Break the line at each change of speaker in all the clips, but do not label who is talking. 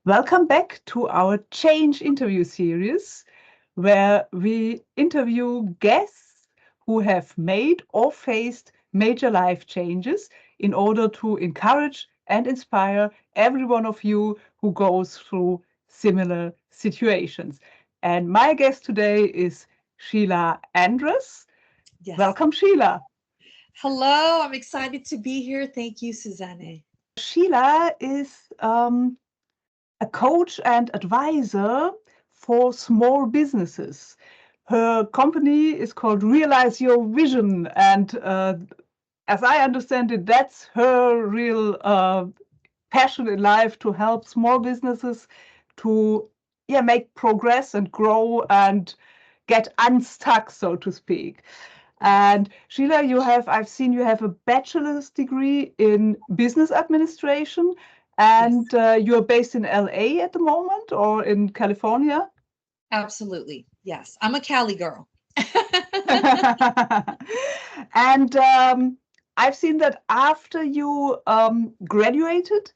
Welcome back to our Change interview series, where we interview guests who have made or faced major life changes in order to encourage and inspire every one of you who goes through similar situations. And my guest today is Sheila Andres.
Yes.
Welcome, Sheila.
Hello, I'm excited to be here. Thank you, Susanne.
Sheila is a coach and advisor for small businesses. Her company is called Realize Your Vision, and as I understand it, that's her real passion in life to help small businesses to make progress and grow and get unstuck, so to speak. And Sheila, I've seen you have a bachelor's degree in business administration,
Yes,
and you're based in LA at the moment or in California?
absolutely. Yes, I'm a Cali girl.
And I've seen that after you graduated,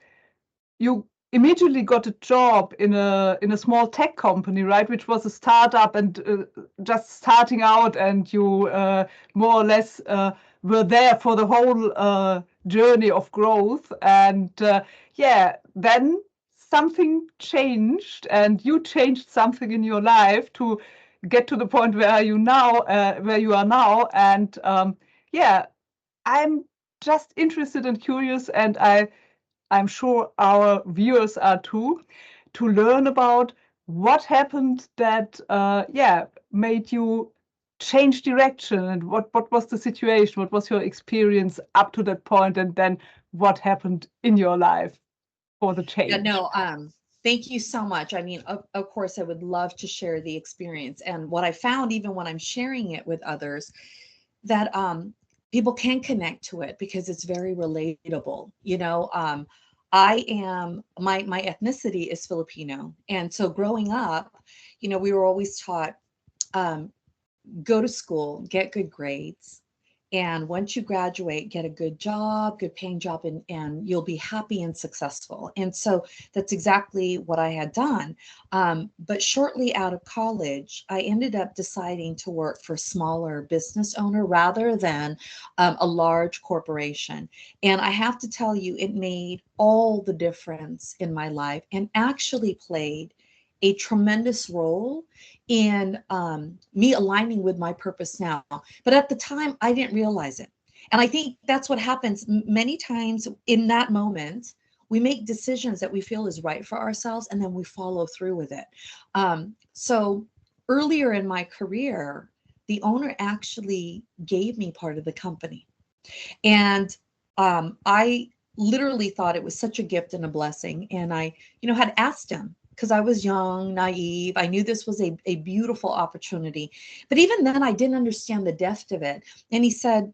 you immediately got a job in a small tech company, right? Which was a startup and just starting out, and you more or less were there for the whole journey of growth. And then something changed, and you changed something in your life to get to the point where you are now. And yeah, I'm just interested and curious, and I'm sure our viewers are too, to learn about what happened that, made you change direction, and what was the situation, what was your experience up to that point, and then what happened in your life for the
Yeah,
change.
no, thank you so much. I mean, of course, I would love to share the experience. And what I found, even when I'm sharing it with others, that people can connect to it because it's very relatable. I am my ethnicity is Filipino, and so growing up, we were always taught, um, go to school, get good grades, and once you graduate, get a good job, good paying job, and you'll be happy and successful. And so that's exactly what I had done. But shortly out of college, I ended up deciding to work for a smaller business owner rather than a large corporation. And I have to tell you, it made all the difference in my life and actually played a tremendous role in me aligning with my purpose now. But at the time, I didn't realize it. And I think that's what happens many times in that moment. We make decisions that we feel is right for ourselves, and then we follow through with it. So earlier in my career, the owner actually gave me part of the company. And I literally thought it was such a gift and a blessing. And I, had asked him because I was young, naive. I knew this was a beautiful opportunity. But even then, I didn't understand the depth of it. And he said,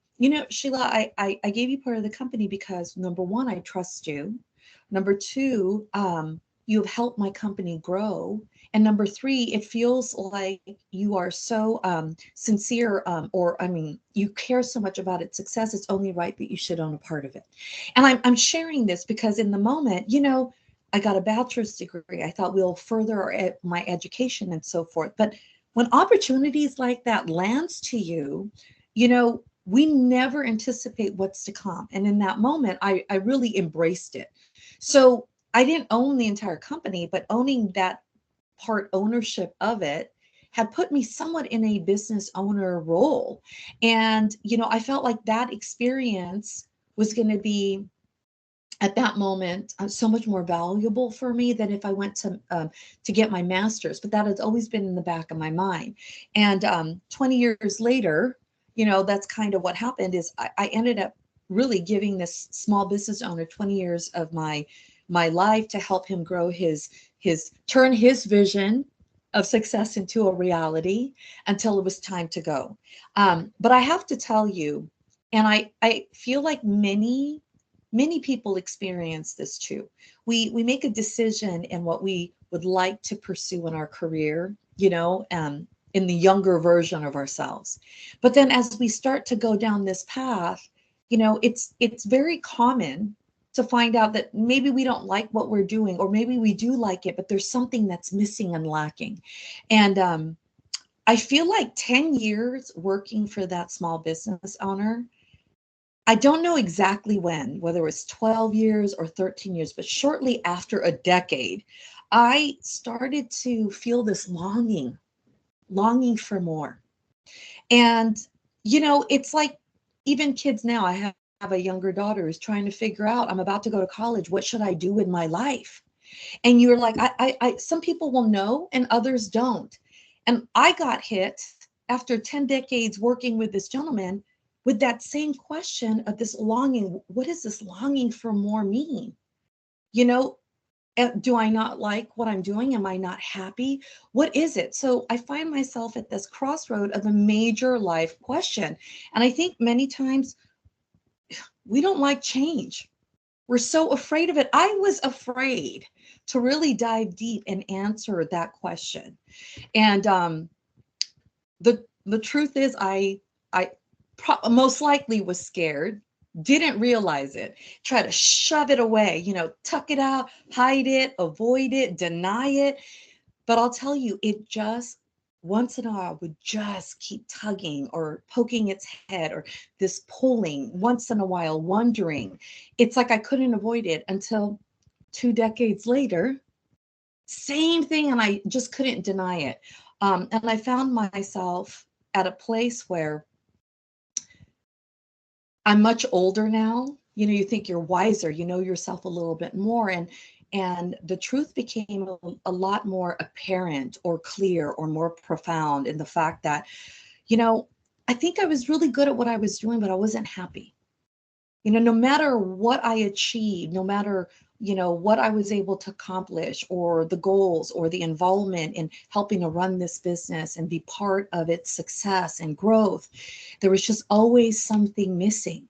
Sheila, I gave you part of the company because number one, I trust you. Number two, you have helped my company grow. And number three, it feels like you are so sincere, or I mean, you care so much about its success. It's only right that you should own a part of it. And I'm sharing this because in the moment, I got a bachelor's degree. I thought we'll further my education and so forth. But when opportunities like that lands to you, we never anticipate what's to come. And in that moment, I really embraced it. So I didn't own the entire company, but owning that part ownership of it had put me somewhat in a business owner role. And, I felt like that experience was going to be at that moment so much more valuable for me than if I went to get my master's. But that has always been in the back of my mind. And 20 years later, that's kind of what happened is I ended up really giving this small business owner 20 years of my life to help him grow his turn his vision of success into a reality until it was time to go. But I have to tell you, and I feel like many people experience this too. We make a decision in what we would like to pursue in our career, in the younger version of ourselves. But then as we start to go down this path, it's very common to find out that maybe we don't like what we're doing, or maybe we do like it, but there's something that's missing and lacking. And I feel like 10 years working for that small business owner, I don't know exactly when, whether it was 12 years or 13 years, but shortly after a decade, I started to feel this longing for more. And, it's like even kids now, I have a younger daughter who's trying to figure out, I'm about to go to college. What should I do with my life? And you're like, some people will know and others don't. And I got hit after 10 decades working with this gentleman with that same question of this longing. What does this longing for more mean? You know, do I not like what I'm doing? Am I not happy? What is it? So I find myself at this crossroad of a major life question. And I think many times we don't like change. We're so afraid of it. I was afraid to really dive deep and answer that question. And the truth is, I most likely was scared, didn't realize it, try to shove it away, tuck it out, hide it, avoid it, deny it. But I'll tell you, it just once in a while would just keep tugging or poking its head, or this pulling once in a while, wondering. It's like I couldn't avoid it until 2 decades later, same thing, and I just couldn't deny it. And I found myself at a place where I'm much older now. You think you're wiser, you know yourself a little bit more. And the truth became a lot more apparent or clear or more profound in the fact that, I think I was really good at what I was doing, but I wasn't happy. No matter what I achieved, no matter, what I was able to accomplish, or the goals, or the involvement in helping to run this business and be part of its success and growth, there was just always something missing,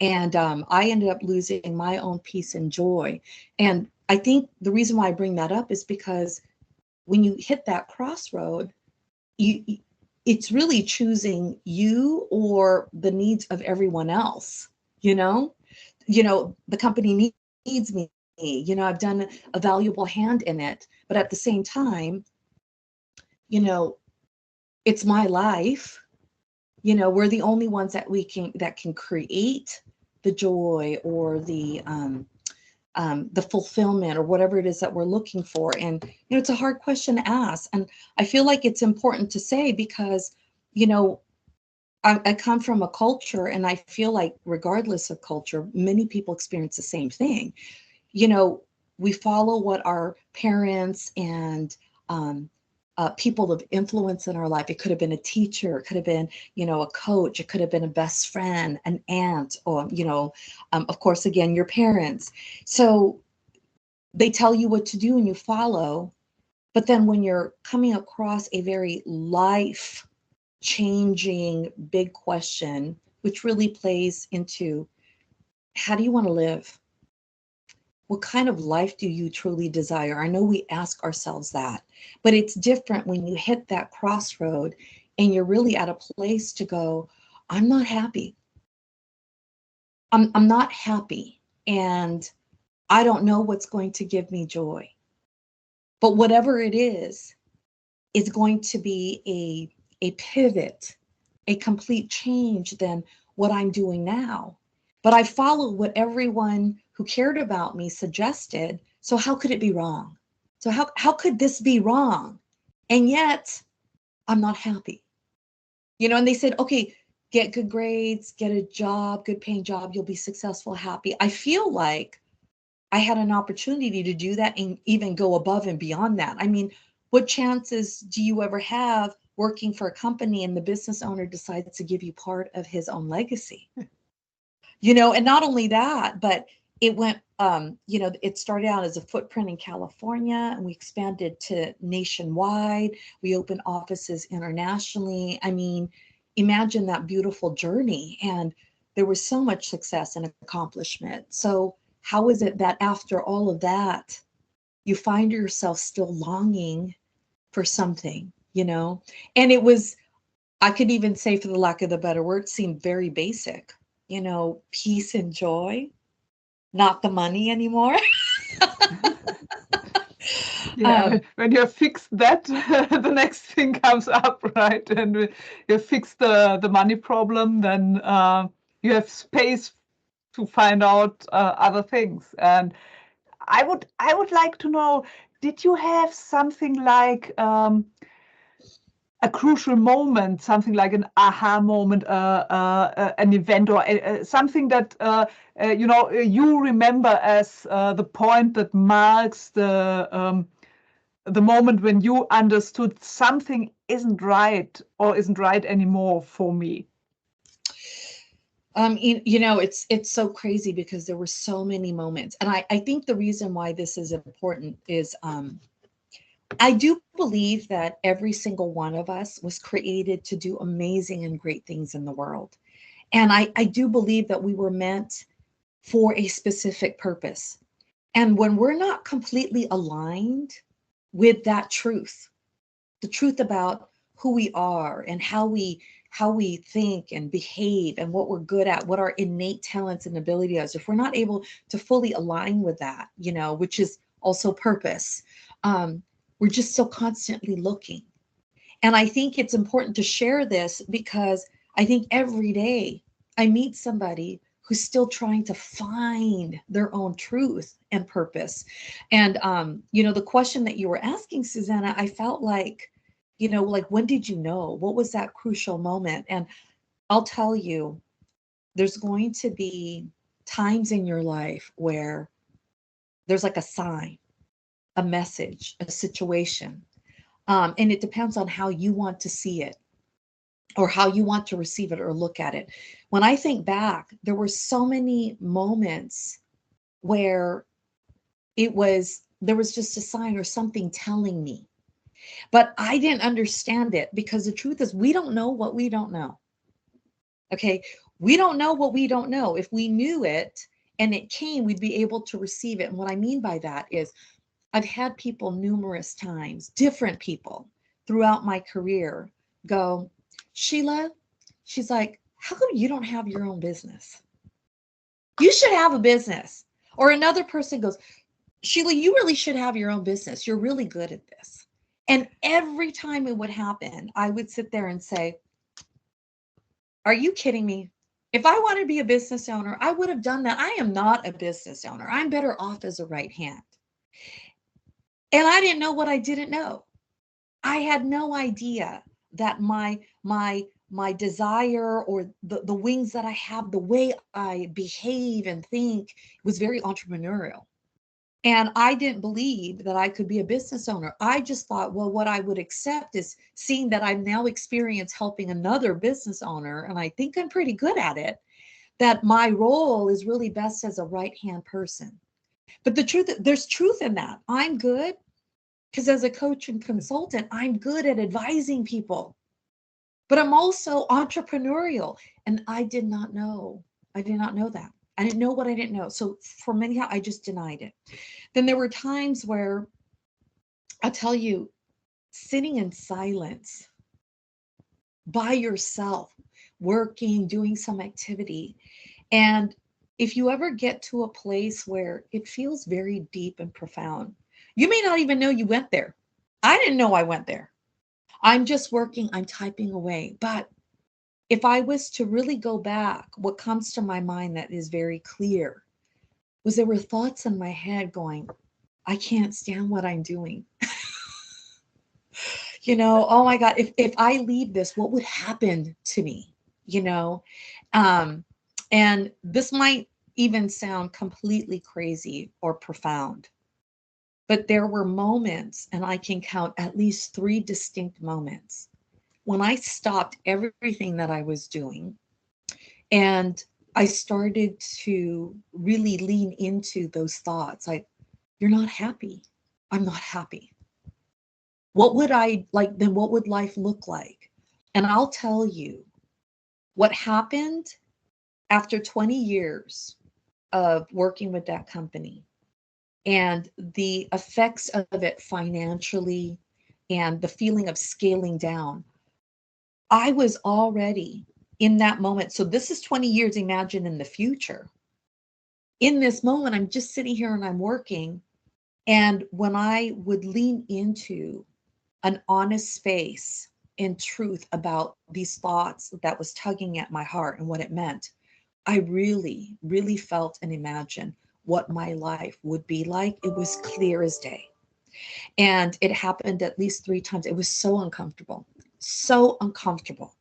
and I ended up losing my own peace and joy. And I think the reason why I bring that up is because when you hit that crossroad, you it's really choosing you or the needs of everyone else. you know the company needs me. I've done a valuable hand in it, but at the same time, you know it's my life. We're the only ones that can create the joy, or the fulfillment, or whatever it is that we're looking for. And it's a hard question to ask, and I feel like it's important to say, because you know I come from a culture, and I feel like regardless of culture, many people experience the same thing. you know we follow what our parents and people of influence in our life. It could have been a teacher, it could have been, a coach, it could have been a best friend, an aunt, or, of course, again, your parents. So they tell you what to do and you follow. But then when you're coming across a very life changing big question, which really plays into, how do you want to live? What kind of life do you truly desire? I know we ask ourselves that, but it's different when you hit that crossroad and you're really at a place to go, I'm not happy. I'm not happy. And I don't know what's going to give me joy. But whatever it is going to be a pivot, a complete change than what I'm doing now. But I followed what everyone who cared about me suggested. So how could it be wrong? So how could this be wrong? And yet I'm not happy. And they said, okay, get good grades, get a job, good paying job, you'll be successful, happy. I feel like I had an opportunity to do that and even go above and beyond that. I mean, what chances do you ever have working for a company and the business owner decides to give you part of his own legacy? And not only that, but it went, it started out as a footprint in California, and we expanded to nationwide. We opened offices internationally. I mean, imagine that beautiful journey. And there was so much success and accomplishment. So how is it that after all of that, you find yourself still longing for something, And it was, I could even say, for the lack of the better word, seemed very basic, peace and joy. not the money anymore.
Yeah, when you have fixed that, the next thing comes up, right? And you fix the money problem, then you have space to find out other things. And I would like to know, did you have something like a crucial moment, something like an aha moment, an event, or something that you remember as the point that marks the moment when you understood something isn't right or isn't right anymore for me?
It's so crazy because there were so many moments, and I think the reason why this is important is I do believe that every single one of us was created to do amazing and great things in the world. And I do believe that we were meant for a specific purpose. And when we're not completely aligned with that truth, the truth about who we are and how we think and behave and what we're good at, what our innate talents and ability is, if we're not able to fully align with that, which is also purpose, we're just so constantly looking. And I think it's important to share this because I think every day I meet somebody who's still trying to find their own truth and purpose. And the question that you were asking, Susanna, I felt like, like, when did you know? What was that crucial moment? And I'll tell you, there's going to be times in your life where there's like a sign, a message, a situation. And it depends on how you want to see it or how you want to receive it or look at it. When I think back, there were so many moments where there was just a sign or something telling me, but I didn't understand it because the truth is we don't know what we don't know. Okay. We don't know what we don't know. If we knew it and it came, we'd be able to receive it. And what I mean by that is I've had people numerous times, different people throughout my career go, Sheila, she's like, how come you don't have your own business? You should have a business. Or another person goes, Sheila, you really should have your own business. You're really good at this. And every time it would happen, I would sit there and say, are you kidding me? If I wanted to be a business owner, I would have done that. I am not a business owner. I'm better off as a right hand. And I didn't know what I didn't know. I had no idea that my desire or the wings that I have, the way I behave and think was very entrepreneurial. And I didn't believe that I could be a business owner. I just thought, well, what I would accept is seeing that I've now experienced helping another business owner, and I think I'm pretty good at it, that my role is really best as a right-hand person. But the truth, there's truth in that. I'm good because as a coach and consultant, I'm good at advising people, but I'm also entrepreneurial. And I did not know. I did not know that. I didn't know what I didn't know. So for many, I just denied it. Then there were times where I'll tell you, sitting in silence by yourself, working, doing some activity. And if you ever get to a place where it feels very deep and profound, you may not even know you went there. I didn't know I went there. I'm just working, I'm typing away. But if I was to really go back, what comes to my mind that is very clear was there were thoughts in my head going, I can't stand what I'm doing. Oh my God, if I leave this, what would happen to me? You know? Um, and this might even sound completely crazy or profound, but there were moments, and I can count at least 3 distinct moments when I stopped everything that I was doing and I started to really lean into those thoughts. Like, you're not happy. I'm not happy. What would I like? Then what would life look like? And I'll tell you what happened after 20 years of working with that company and the effects of it financially and the feeling of scaling down. I was already in that moment. So this is 20 years, imagine in the future. in this moment, I'm just sitting here and I'm working. And when I would lean into an honest space and truth about these thoughts that was tugging at my heart and what it meant, I really, really felt and imagined what my life would be like. It was clear as day. And it happened at least 3 times. It was so uncomfortable, so uncomfortable.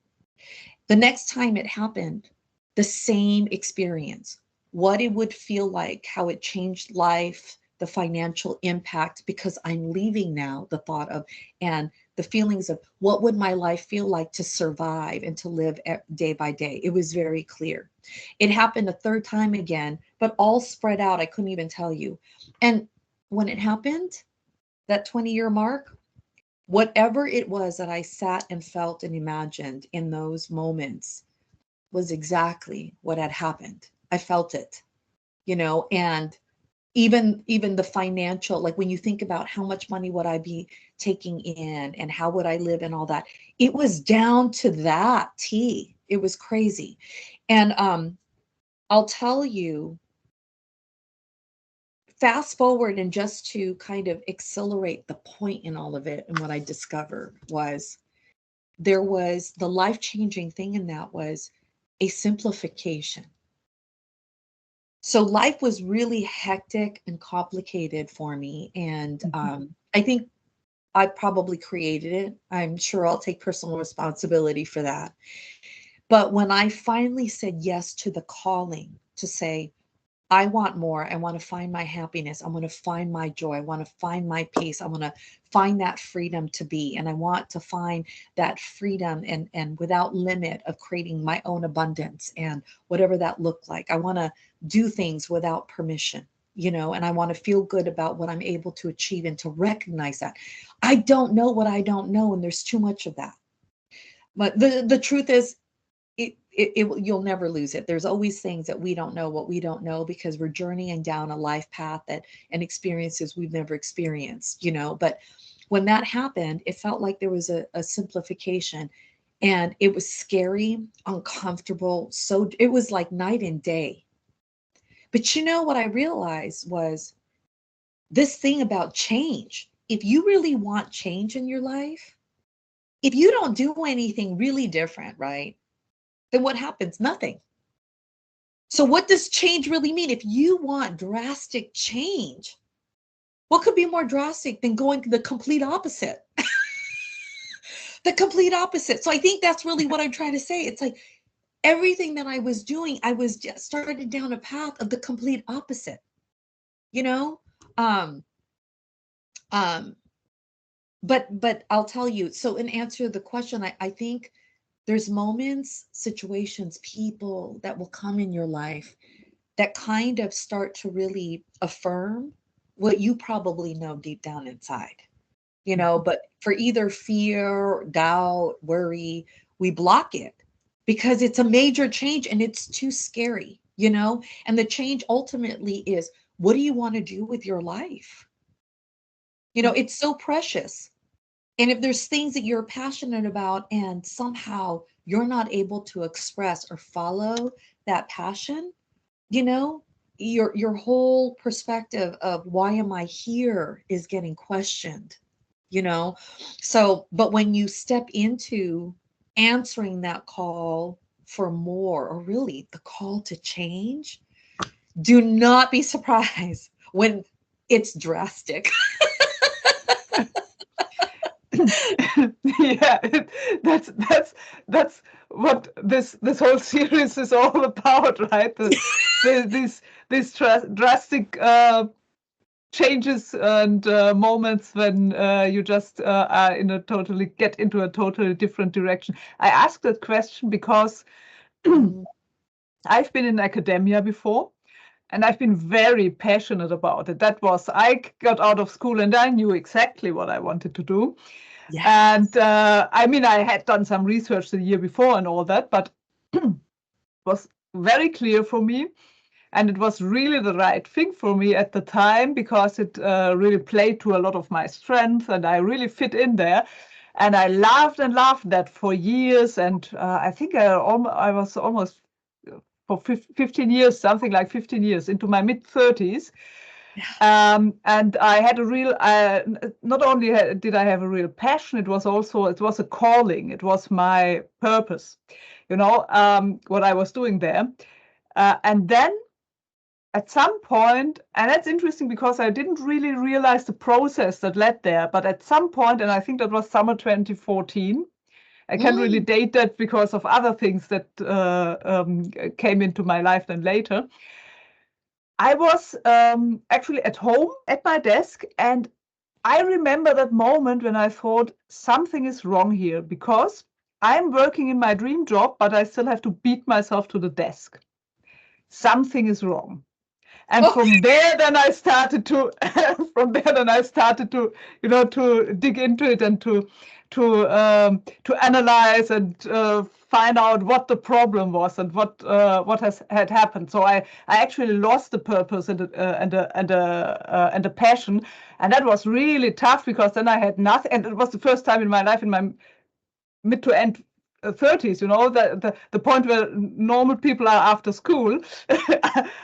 The next time it happened, the same experience, what it would feel like, how it changed life, the financial impact, because I'm leaving now, the thought of, and the feelings of what would my life feel like to survive and to live day by day. It was very clear. It happened a third time again, but all spread out. I couldn't even tell you. And when it happened, that 20-year mark, whatever it was that I sat and felt and imagined in those moments was exactly what had happened. I felt it, and even the financial, like when you think about how much money would I be taking in and how would I live and all that, it was down to that T. It was crazy. And I'll tell you, fast forward, and just to kind of accelerate the point in all of it, and what I discovered was there was the life-changing thing in that was a simplification. So life was really hectic and complicated for me. And I think I probably created it. I'm sure I'll take personal responsibility for that. But when I finally said yes to the calling to say, I want more. I want to find my happiness. I want to find my joy. I want to find my peace. I want to find that freedom to be. And I want to find that freedom and without limit of creating my own abundance and whatever that looked like. I want to do things without permission, and I want to feel good about what I'm able to achieve and to recognize that. I don't know what I don't know. And there's too much of that. But the truth is, you'll never lose it. There's always things that we don't know what we don't know, because we're journeying down a life path and experiences we've never experienced, but when that happened, it felt like there was a simplification, and it was scary, uncomfortable. So it was like night and day. But what I realized was this thing about change. If you really want change in your life, if you don't do anything really different, right, then what happens? Nothing. So what does change really mean? If you want drastic change, what could be more drastic than going the complete opposite? The complete opposite. So I think that's really what I'm trying to say. It's like everything that I was doing, I was just started down a path of the complete opposite, you know? Um, um, but I'll tell you, so in answer to the question, I think there's moments, situations, people that will come in your life that kind of start to really affirm what you probably know deep down inside, but for either fear, doubt, worry, we block it because it's a major change and it's too scary, and the change ultimately is, what do you want to do with your life? It's so precious. And if there's things that you're passionate about and somehow you're not able to express or follow that passion, your whole perspective of why am I here is getting questioned, so but when you step into answering that call for more, or really the call to change, do not be surprised when it's drastic.
Yeah, that's what this whole series is all about, right? These drastic changes and moments when you just are get into a totally different direction. I asked that question because I've been in academia before, and I've been very passionate about it. I got out of school and I knew exactly what I wanted to do.
Yes.
And I had done some research the year before and all that, but it was very clear for me. And it was really the right thing for me at the time, because it really played to a lot of my strengths and I really fit in there. And I loved and loved that for years. And I think I was almost for 15 years, something like 15 years, into my mid-30s. And I had a real, not only did I have a real passion, it was a calling. It was my purpose, what I was doing there. And then at some point, and that's interesting because I didn't really realize the process that led there, but at some point, and I think that was summer 2014, I can't really date that because of other things that came into my life then later. I was actually at home at my desk, and I remember that moment when I thought something is wrong here, because I'm working in my dream job, but I still have to beat myself to the desk. Something is wrong. And from there, then I started to, to dig into it and to analyze and find out what the problem was and what had happened. So I actually lost the purpose and the passion, and that was really tough because then I had nothing, and it was the first time in my life, in my mid to end 30s, the point where normal people are after school.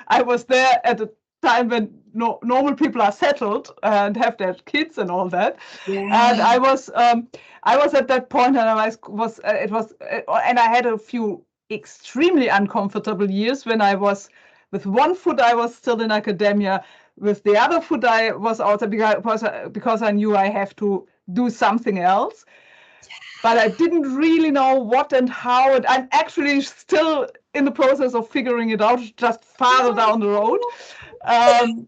I was there at a time when normal people are settled and have their kids and all that. Yeah. And I was at that point, and and I had a few extremely uncomfortable years when I was, with one foot I was still in academia, with the other foot I was outside because I knew I have to do something else. But I didn't really know what and how, and I'm actually still in the process of figuring it out, just farther down the road. And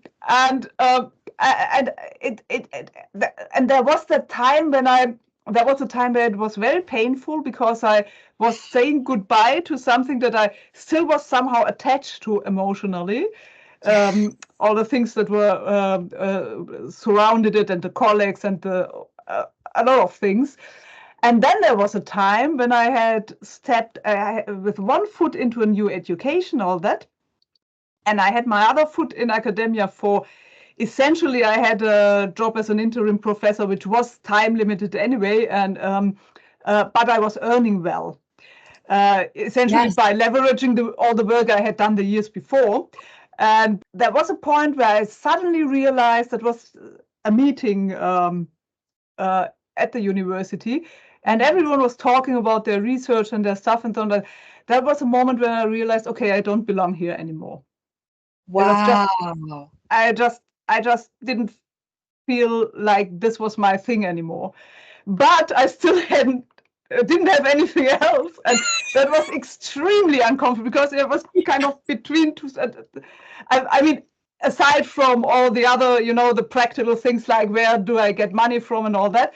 there was that time there was a time where it was very painful because I was saying goodbye to something that I still was somehow attached to emotionally. All the things that were surrounded it, and the colleagues, and a lot of things. And then there was a time when I had stepped with one foot into a new education, all that. And I had my other foot in academia for, essentially, I had a job as an interim professor, which was time limited anyway, and but I was earning well, essentially by leveraging all the work I had done the years before. And there was a point where I suddenly realized that was a meeting at the university, and everyone was talking about their research and their stuff and so on. That was a moment when I realized, okay, I don't belong here anymore. Wow. I just didn't feel like this was my thing anymore. But I still didn't have anything else, and that was extremely uncomfortable because it was kind of between two. I mean, aside from all the other, the practical things like where do I get money from and all that,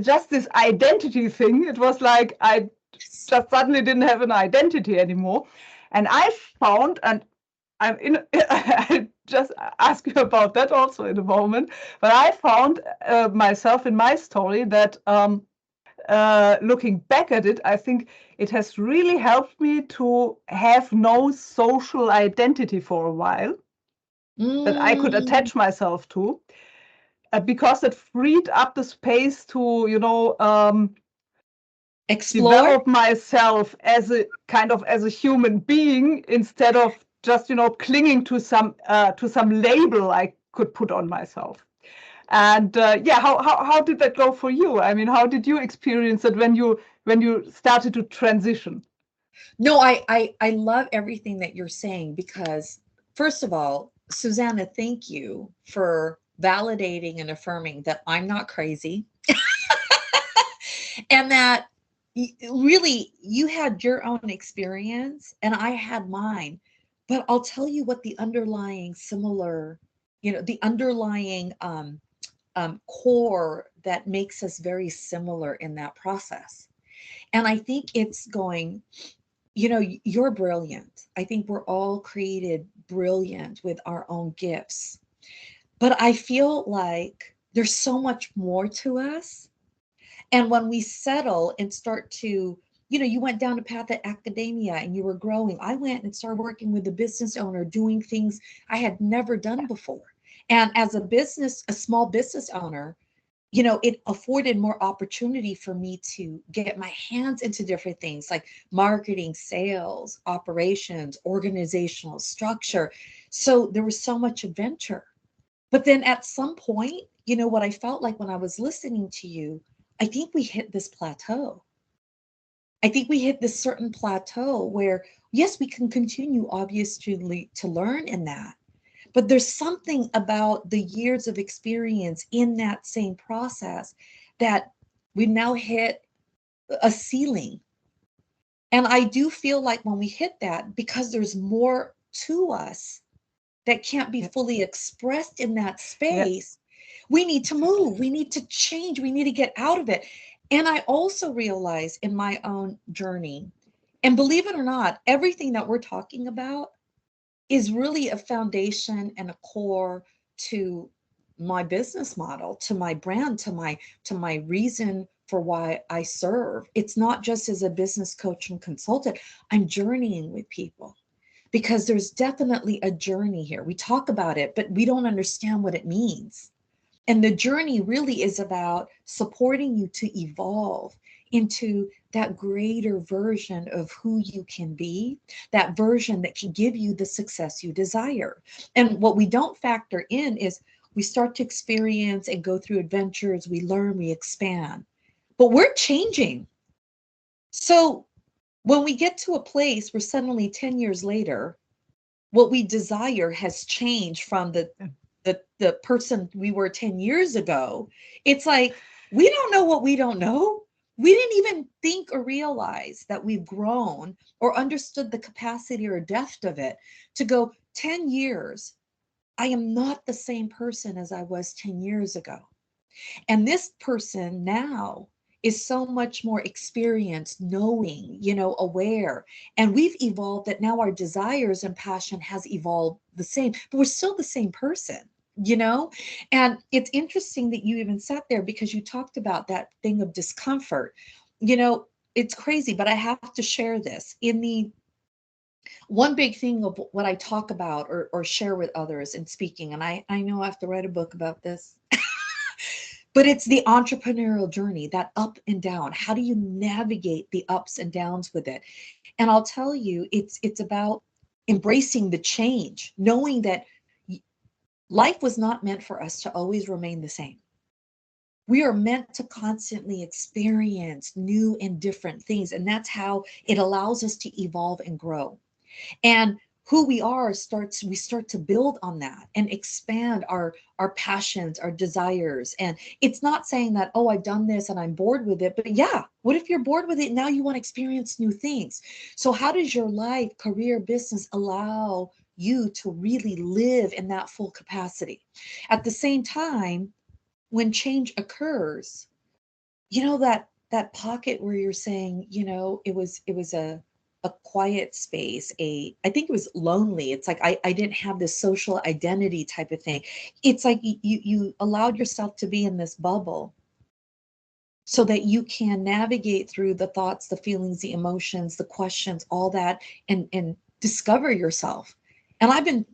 just this identity thing, it was like I just suddenly didn't have an identity anymore. And I found, and I'll just ask you about that also in a moment, but I found myself in my story that looking back at it, I think it has really helped me to have no social identity for a while that I could attach myself to, because it freed up the space to, explore, develop myself as a human being, instead of just, clinging to some label I could put on myself. And how did that go for you? I mean, how did you experience it when you started to transition?
No, I love everything that you're saying, because first of all, Susanna, thank you for validating and affirming that I'm not crazy. And that really you had your own experience and I had mine. But I'll tell you what the underlying the underlying core that makes us very similar in that process. And I think it's going, you're brilliant. I think we're all created brilliant with our own gifts. But I feel like there's so much more to us. And when we settle and start to, you went down a path at academia and you were growing. I went and started working with a business owner, doing things I had never done before. And as a small business owner, it afforded more opportunity for me to get my hands into different things like marketing, sales, operations, organizational structure. So there was so much adventure. But then at some point, what I felt like when I was listening to you, I think we hit this plateau. I think we hit this certain plateau where, yes, we can continue obviously to learn in that. But there's something about the years of experience in that same process that we now hit a ceiling. And I do feel like when we hit that, because there's more to us that can't be fully expressed in that space, we need to move, we need to change, we need to get out of it. And I also realize in my own journey, and believe it or not, everything that we're talking about is really a foundation and a core to my business model, to my brand, to my reason for why I serve. It's not just as a business coach and consultant. I'm journeying with people because there's definitely a journey here. We talk about it, but we don't understand what it means. And the journey really is about supporting you to evolve into that greater version of who you can be, that version that can give you the success you desire. And what we don't factor in is we start to experience and go through adventures, we learn, we expand, but we're changing. So when we get to a place where suddenly 10 years later, what we desire has changed from the person we were 10 years ago, it's like, we don't know what we don't know. We didn't even think or realize that we've grown or understood the capacity or depth of it to go 10 years. I am not the same person as I was 10 years ago. And this person now is so much more experienced, knowing, aware. And we've evolved that now our desires and passion has evolved the same, but we're still the same person, you know? And it's interesting that you even sat there because you talked about that thing of discomfort. It's crazy, but I have to share this. In the one big thing of what I talk about or share with others in speaking, and I know I have to write a book about this. But it's the entrepreneurial journey, that up and down. How do you navigate the ups and downs with it? And I'll tell you, it's about embracing the change, knowing that life was not meant for us to always remain the same. We are meant to constantly experience new and different things. And that's how it allows us to evolve and grow. And who we are we start to build on that and expand our passions, our desires. And it's not saying that, oh, I've done this and I'm bored with it, but yeah, what if you're bored with it? Now you want to experience new things. So how does your life, career, business allow you to really live in that full capacity? At the same time, when change occurs, that pocket where you're saying, it was a quiet space, I think it was lonely. It's like I didn't have this social identity type of thing. It's like you allowed yourself to be in this bubble so that you can navigate through the thoughts, the feelings, the emotions, the questions, all that, and discover yourself. And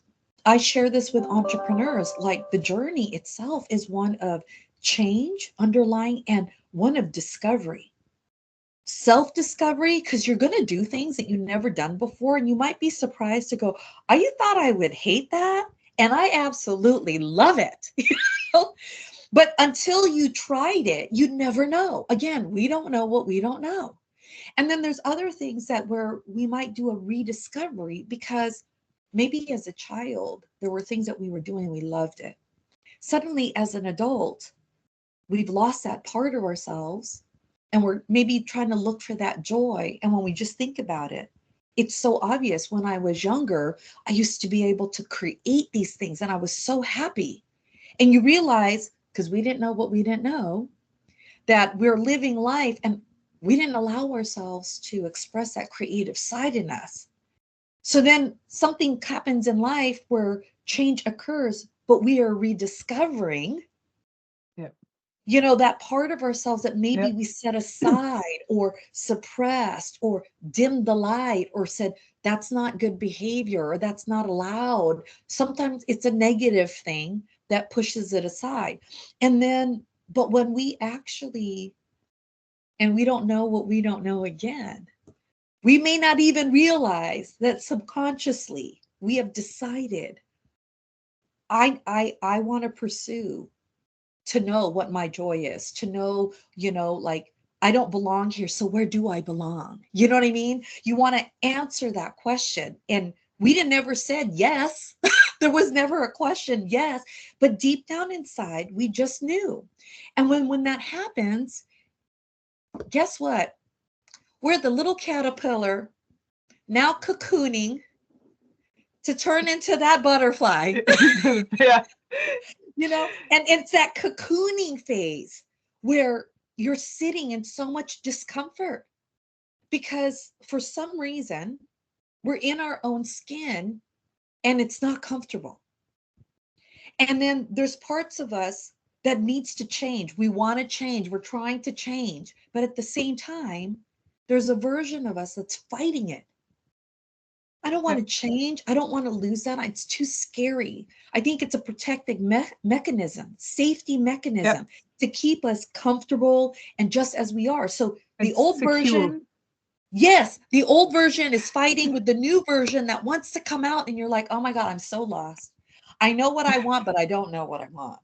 I share this with entrepreneurs, like the journey itself is one of change underlying and one of discovery. Self-discovery, because you're going to do things that you've never done before, and you might be surprised to go, I thought I would hate that, and I absolutely love it. But until you tried it, you never know. Again, we don't know what we don't know. And then there's other things that where we might do a rediscovery because maybe as a child there were things that we were doing, we loved it. Suddenly as an adult, we've lost that part of ourselves, and we're maybe trying to look for that joy. And when we just think about it, it's so obvious. When I was younger, I used to be able to create these things and I was so happy. And you realize, because we didn't know what we didn't know, that we're living life and we didn't allow ourselves to express that creative side in us. So then something happens in life where change occurs, but we are rediscovering that part of ourselves that maybe we set aside or suppressed or dimmed the light or said, that's not good behavior or that's not allowed. Sometimes it's a negative thing that pushes it aside. And then But when we actually, and we don't know what we don't know again, we may not even realize that subconsciously we have decided, I want to pursue, to know what my joy is, to know, like, I don't belong here. So where do I belong? You know what I mean? You want to answer that question. And we didn't never said yes. There was never a question, yes. But deep down inside, we just knew. And when that happens, guess what? We're the little caterpillar now cocooning to turn into that butterfly.
Yeah.
And it's that cocooning phase where you're sitting in so much discomfort because for some reason we're in our own skin and it's not comfortable. And then there's parts of us that needs to change. We want to change. We're trying to change. But at the same time, there's a version of us that's fighting it. I don't want to change. I don't want to lose that. It's too scary. I think it's a protective mechanism, safety mechanism to keep us comfortable and just as we are. So the old version, yes, the old version is fighting with the new version that wants to come out. And you're like, oh my God, I'm so lost. I know what I want, but I don't know what I want.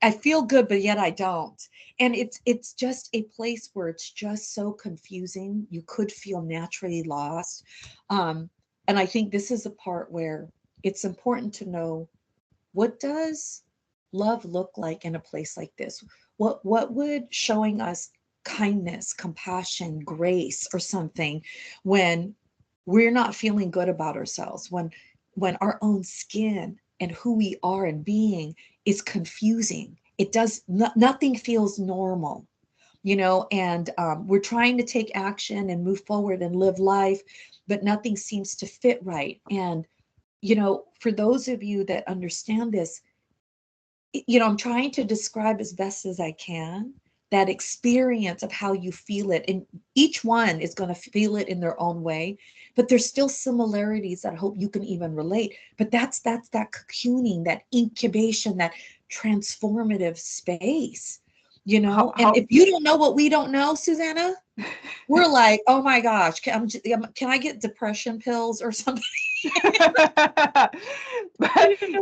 I feel good, but yet I don't. And it's just a place where it's just so confusing. You could feel naturally lost. And I think this is a part where it's important to know, what does love look like in a place like this? What would showing us kindness, compassion, grace, or something when we're not feeling good about ourselves, when our own skin and who we are and being is confusing. Nothing feels normal, and we're trying to take action and move forward and live life, but nothing seems to fit right. And, for those of you that understand this, I'm trying to describe as best as I can that experience of how you feel it. And each one is going to feel it in their own way, but there's still similarities that I hope you can even relate. But that's that cocooning, that incubation, that transformative space, and if you don't know what we don't know, Susanna, we're like, oh my gosh, can I get depression pills or something?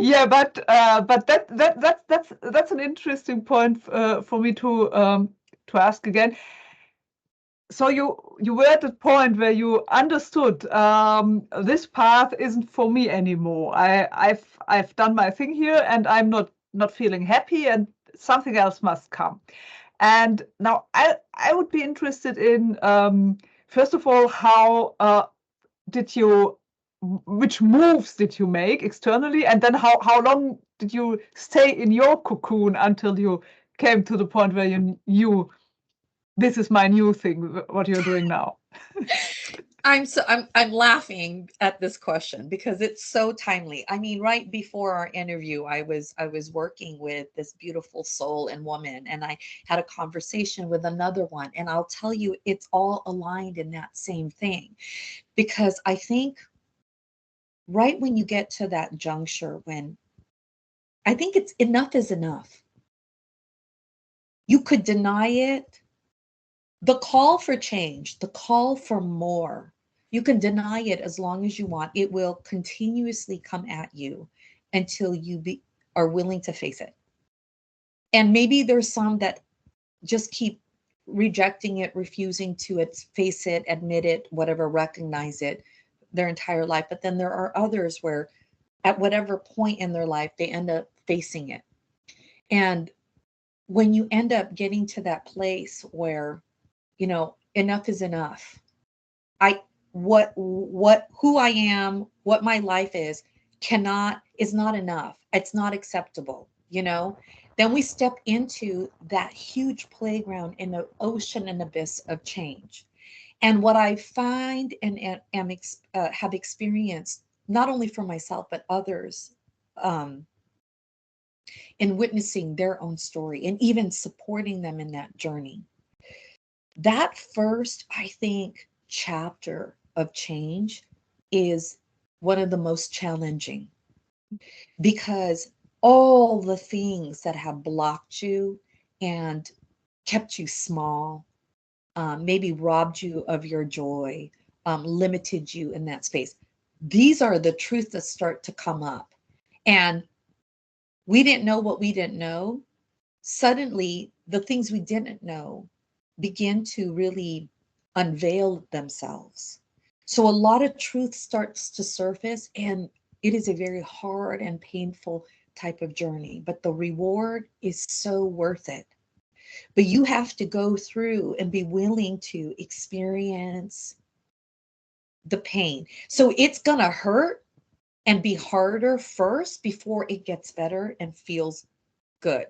Yeah, but that's an interesting point for me to ask again. So you were at the point where you understood this path isn't for me anymore. I've done my thing here, and I'm not feeling happy, and something else must come. And now I would be interested in first of all, how which moves did you make externally, and then how long did you stay in your cocoon until you came to the point where you knew, this is my new thing, what you're doing now?
I'm laughing at this question because it's so timely. I mean, right before our interview, I was working with this beautiful soul and woman, and I had a conversation with another one, and I'll tell you, it's all aligned in that same thing, because I think right when you get to that juncture, when I think it's enough is enough. You could deny it. The call for change, the call for more, you can deny it as long as you want. It will continuously come at you until you are willing to face it. And maybe there's some that just keep rejecting it, refusing to face it, admit it, whatever, recognize it their entire life. But then there are others where at whatever point in their life, they end up facing it. And when you end up getting to that place where, enough is enough. Who I am, what my life is not enough. It's not acceptable, Then we step into that huge playground in the ocean and abyss of change. And what I find and have experienced, not only for myself, but others, in witnessing their own story and even supporting them in that journey. That first, I think, chapter of change is one of the most challenging, because all the things that have blocked you and kept you small, maybe robbed you of your joy, limited you in that space. These are the truths that start to come up. And we didn't know what we didn't know. Suddenly, the things we didn't know begin to really unveil themselves. So a lot of truth starts to surface, and it is a very hard and painful type of journey, but the reward is so worth it. But you have to go through and be willing to experience the pain. So it's going to hurt and be harder first before it gets better and feels good.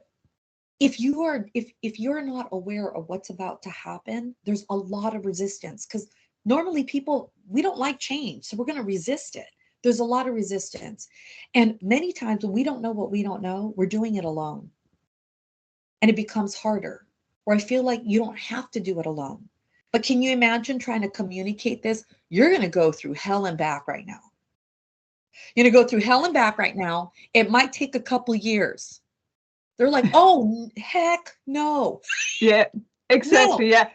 If you're not aware of what's about to happen, there's a lot of resistance, because normally people, we don't like change, so we're going to resist it. There's a lot of resistance, and many times when we don't know what we don't know, we're doing it alone, and it becomes harder. Or I feel like you don't have to do it alone. But can you imagine trying to communicate this? You're going to go through hell and back right now. You're going to go through hell and back right now. It might take a couple years. They're like, oh, heck no.
Yeah, exactly.
No,
Yeah.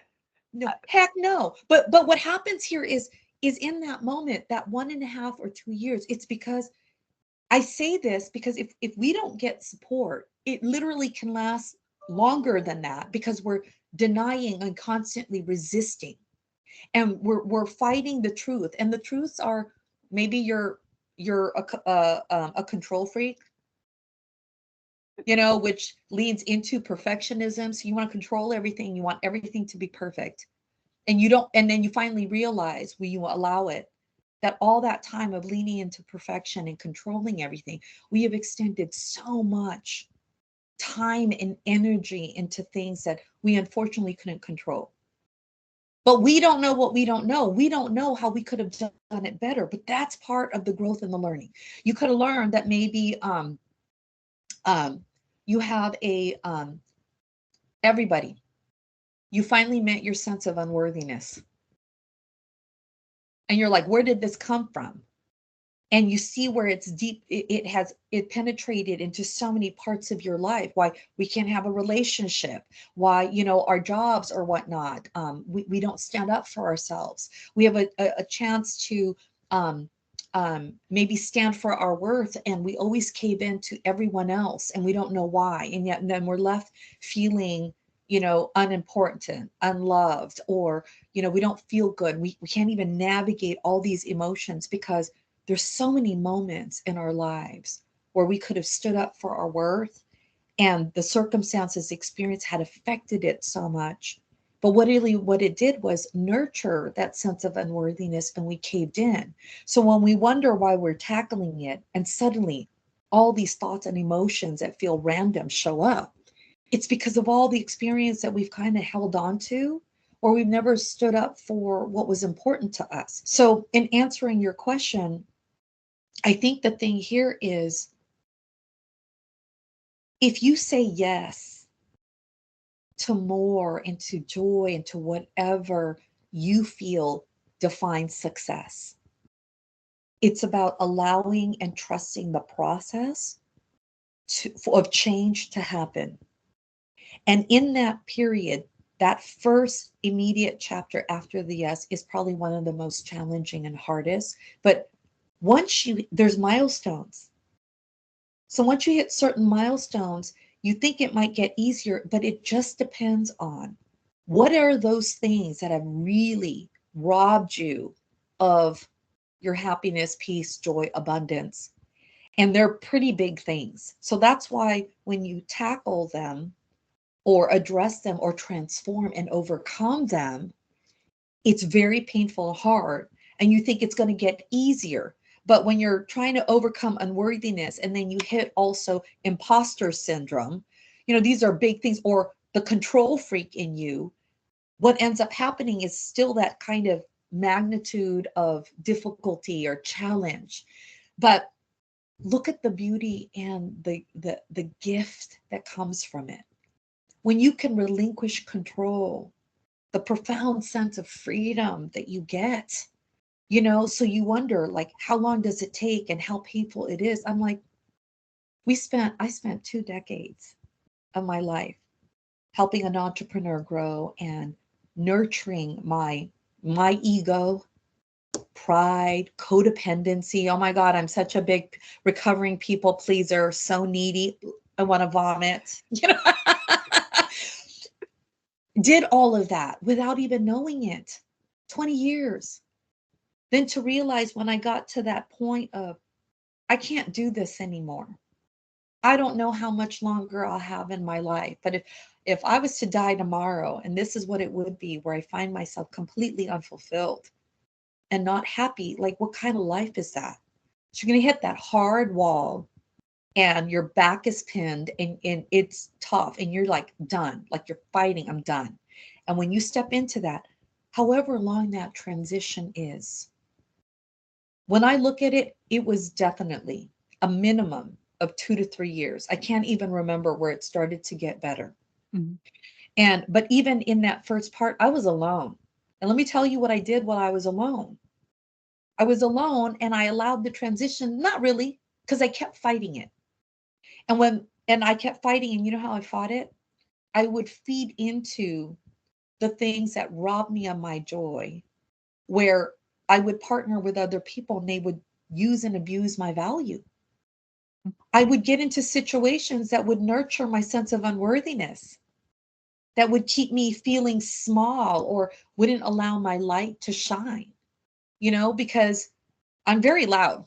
no, heck no. But what happens here is in that moment, that 1.5 or 2 years, it's because I say this because if we don't get support, it literally can last longer than that, because we're denying and constantly resisting, and we're fighting the truth. And the truths are, maybe you're a control freak, which leads into perfectionism. So you want to control everything, you want everything to be perfect, and you don't, and then you finally realize, when you allow it, that all that time of leaning into perfection and controlling everything, we have extended so much time and energy into things that we unfortunately couldn't control. But we don't know what we don't know. We don't know how we could have done it better. But that's part of the growth and the learning. You could have learned that maybe um, you have everybody. You finally met your sense of unworthiness, and you're like, where did this come from? And you see where it's deep. It penetrated into so many parts of your life. Why we can't have a relationship, why our jobs or whatnot, we don't stand up for ourselves. We have a chance to maybe stand for our worth, and we always cave into everyone else, and we don't know why, and yet then we're left feeling unimportant, unloved, or we don't feel good. We can't even navigate all these emotions, because there's so many moments in our lives where we could have stood up for our worth, and the circumstances, experience had affected it so much. But what it did was nurture that sense of unworthiness, and we caved in. So when we wonder why we're tackling it, and suddenly all these thoughts and emotions that feel random show up, it's because of all the experience that we've kind of held on to, or we've never stood up for what was important to us. So in answering your question, I think the thing here is, if you say yes to more, and to joy, and to whatever you feel defines success, it's about allowing and trusting the process of change to happen. And in that period, that first immediate chapter after the yes is probably one of the most challenging and hardest. But there's milestones. So once you hit certain milestones, you think it might get easier, but it just depends on what are those things that have really robbed you of your happiness, peace, joy, abundance. And they're pretty big things. So that's why when you tackle them, or address them, or transform and overcome them, it's very painful and hard, and you think it's going to get easier. But when you're trying to overcome unworthiness, and then you hit also imposter syndrome, these are big things, or the control freak in you, what ends up happening is still that kind of magnitude of difficulty or challenge. But look at the beauty and the gift that comes from it. When you can relinquish control, the profound sense of freedom that you get, so you wonder, like, how long does it take and how painful it is. I'm like, I spent 2 decades of my life helping an entrepreneur grow and nurturing my ego, pride, codependency. Oh my God, I'm such a big recovering people pleaser, so needy. I want to vomit. You know, did all of that without even knowing it. 20 years. Then to realize when I got to that point of, I can't do this anymore. I don't know how much longer I'll have in my life, but if I was to die tomorrow, and this is what it would be, where I find myself completely unfulfilled and not happy, like what kind of life is that? So you're going to hit that hard wall and your back is pinned and it's tough and you're like done, like you're fighting, I'm done. And when you step into that, however long that transition is, when I look at it, it was definitely a minimum of 2 to 3 years. I can't even remember where it started to get better. Mm-hmm. But even in that first part, I was alone. And let me tell you what I did while I was alone. I was alone and I allowed the transition, not really, because I kept fighting it. And I kept fighting, and you know how I fought it? I would feed into the things that robbed me of my joy, where I would partner with other people and they would use and abuse my value. I would get into situations that would nurture my sense of unworthiness, that would keep me feeling small or wouldn't allow my light to shine, because I'm very loud.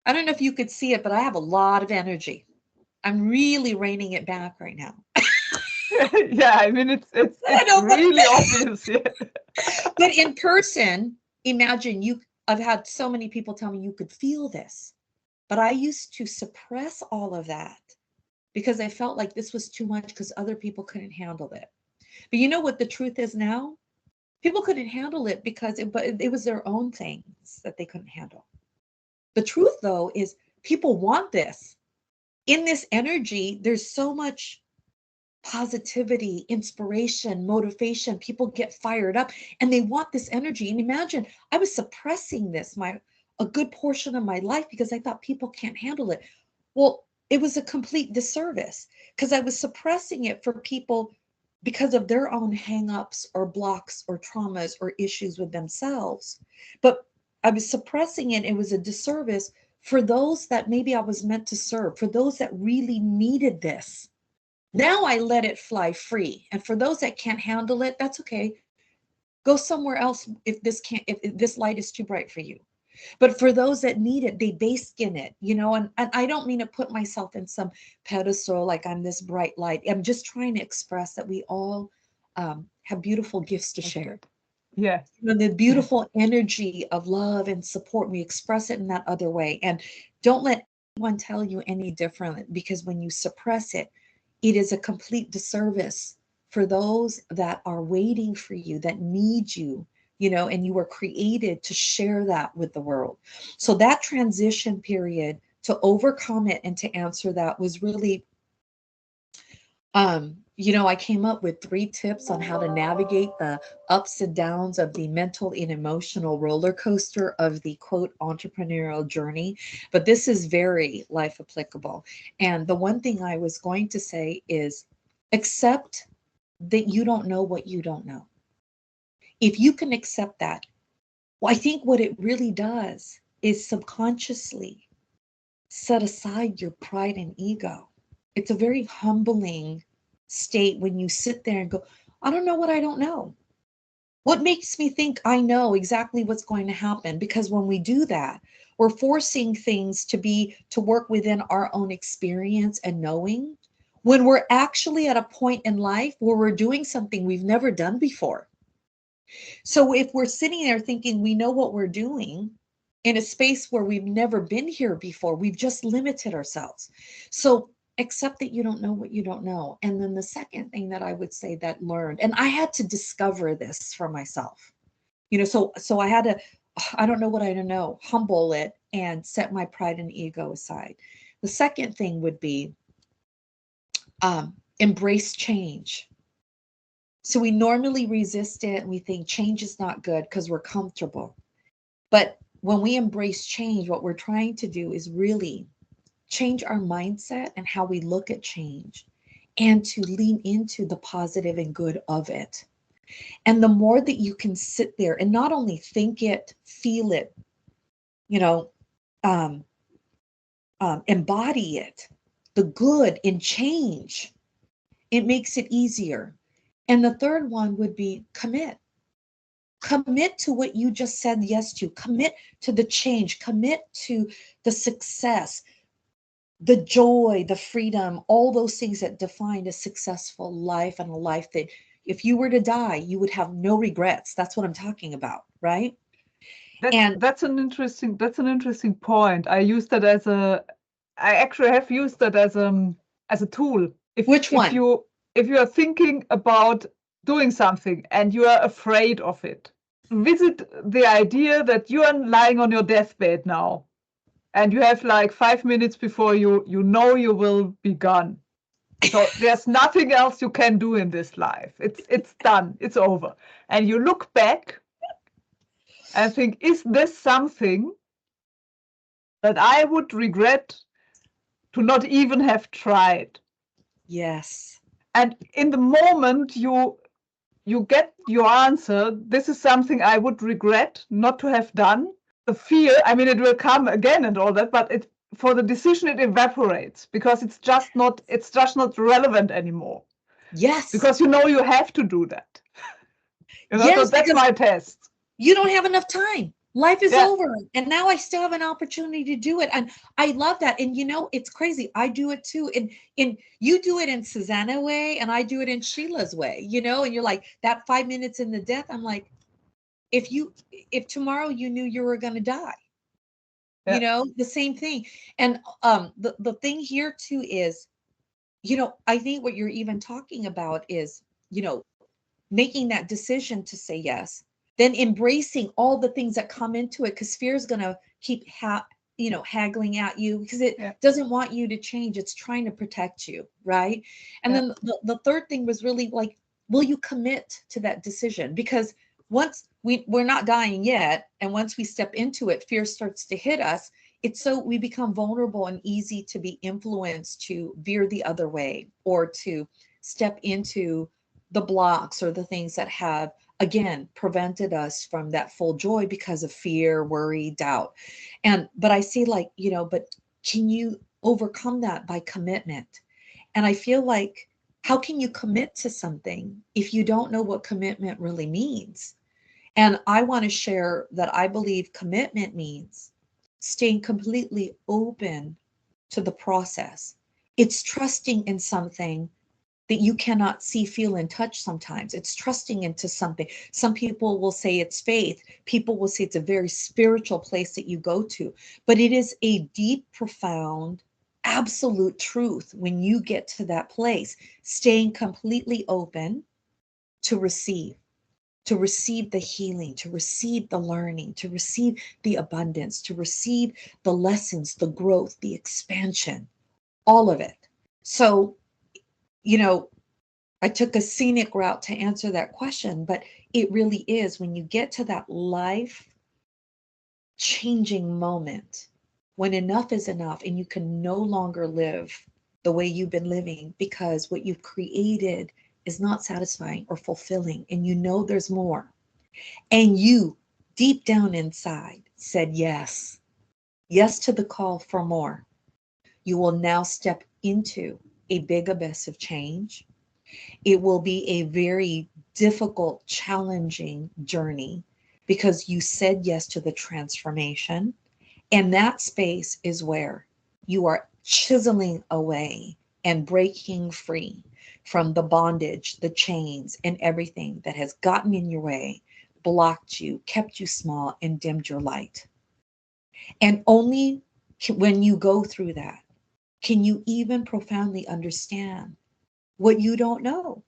I don't know if you could see it, but I have a lot of energy. I'm really reining it back right now.
Yeah, I mean, it's really obvious. Yeah.
But in person, imagine I've had so many people tell me you could feel this, but I used to suppress all of that because I felt like this was too much because other people couldn't handle it. But you know what the truth is now? People couldn't handle it because it was their own things that they couldn't handle. The truth, though, is people want this. In this energy, there's so much positivity, inspiration, motivation. People get fired up and they want this energy. And imagine I was suppressing this a good portion of my life because I thought people can't handle it. Well, it was a complete disservice because I was suppressing it for people because of their own hangups or blocks or traumas or issues with themselves. But I was suppressing it. It was a disservice for those that maybe I was meant to serve, for those that really needed this. Now I let it fly free. And for those that can't handle it, that's okay. Go somewhere else if this light is too bright for you. But for those that need it, they bask in it, and I don't mean to put myself in some pedestal like I'm this bright light. I'm just trying to express that we all have beautiful gifts to share.
Yeah.
The beautiful energy of love and support, we express it in that other way. And don't let anyone tell you any different, because when you suppress it, it is a complete disservice for those that are waiting for you, that need you, and you were created to share that with the world. So that transition period to overcome it and to answer that was really, I came up with 3 tips on how to navigate the ups and downs of the mental and emotional roller coaster of the quote entrepreneurial journey. But this is very life applicable. And the one thing I was going to say is accept that you don't know what you don't know. If you can accept that, well, I think what it really does is subconsciously set aside your pride and ego. It's a very humbling state when you sit there and go, I don't know what I don't know. What makes me think I know exactly what's going to happen? Because when we do that, we're forcing things to work within our own experience and knowing, when we're actually at a point in life where we're doing something we've never done before. So if we're sitting there thinking we know what we're doing in a space where we've never been here before, we've just limited ourselves. So accept that you don't know what you don't know. And then the second thing that I would say that learned, and I had to discover this for myself, so I had to, I don't know what I don't know, humble it and set my pride and ego aside. The second thing would be embrace change. So we normally resist it and we think change is not good because we're comfortable. But when we embrace change, what we're trying to do is really change our mindset and how we look at change, and to lean into the positive and good of it. And the more that you can sit there and not only think it, feel it, you know, um, embody it, the good and change, it makes it easier. And the third one would be commit. Commit to what you just said yes to. Commit to the change. Commit to the success, the joy, the freedom, all those things that define a successful life and a life that if you were to die, you would have no regrets. That's what I'm talking about, right? And
That's an interesting point. I actually have used that as a tool.
which one?
If you are thinking about doing something and you are afraid of it, visit the idea that you are lying on your deathbed now and you have like 5 minutes before you know you will be gone. So there's nothing else you can do in this life. It's done. It's over. And you look back and think, is this something that I would regret to not even have tried?
Yes.
And in the moment you get your answer, this is something I would regret not to have done. The fear, I mean, it will come again and all that, but for the decision it evaporates because it's just not relevant anymore.
Yes.
Because you know you have to do that. So
Yes,
that's
because
my test.
you don't have enough time. Life is
Yeah.
over. And now I still have an opportunity to do it. And I love that. And it's crazy. I do it too. And you do it in Susanna way, and I do it in Sheila's way, and you're like, that 5 minutes in the death. I'm like, if tomorrow you knew you were gonna die,
Yeah.
the same thing. And the thing here too is, I think what you're even talking about is, making that decision to say yes, then embracing all the things that come into it, because fear is going to keep haggling at you because it
Yeah.
doesn't want you to change. It's trying to protect you, right? And
Yeah.
then the third thing was really like, will you commit to that decision? Because once we're not dying yet, and once we step into it, fear starts to hit us. It's so we become vulnerable and easy to be influenced to veer the other way or to step into the blocks or the things that have, again, prevented us from that full joy because of fear, worry, doubt. But I see, like, but can you overcome that by commitment? And I feel like, how can you commit to something if you don't know what commitment really means? And I want to share that I believe commitment means staying completely open to the process. It's trusting in something that you cannot see, feel, and touch sometimes. It's trusting into something. Some people will say it's faith. People will say it's a very spiritual place that you go to. But it is a deep, profound, absolute truth when you get to that place, staying completely open to receive. To receive the healing, to receive the learning, to receive the abundance, to receive the lessons, the growth, the expansion, all of it. So, you know, I took a scenic route to answer that question, but it really is when you get to that life changing moment when enough is enough and you can no longer live the way you've been living because what you've created is not satisfying or fulfilling, and there's more. And you, deep down inside, said yes, yes to the call for more. You will now step into a big abyss of change. It will be a very difficult, challenging journey because you said yes to the transformation. And that space is where you are chiseling away and breaking free from the bondage, the chains, and everything that has gotten in your way, blocked you, kept you small, and dimmed your light. And only when you go through that can you even profoundly understand what you don't know.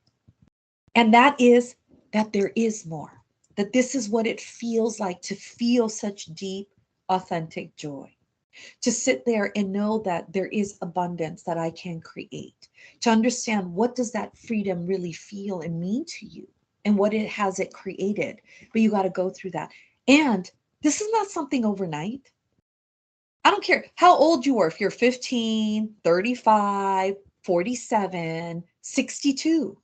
And that is that there is more, that this is what it feels like to feel such deep, authentic joy, to sit there and know that there is abundance that I can create, to understand what does that freedom really feel and mean to you and what it has it created. But you got to go through that. And this is not something overnight. I don't care how old you are, if you're 15, 35, 47, 62.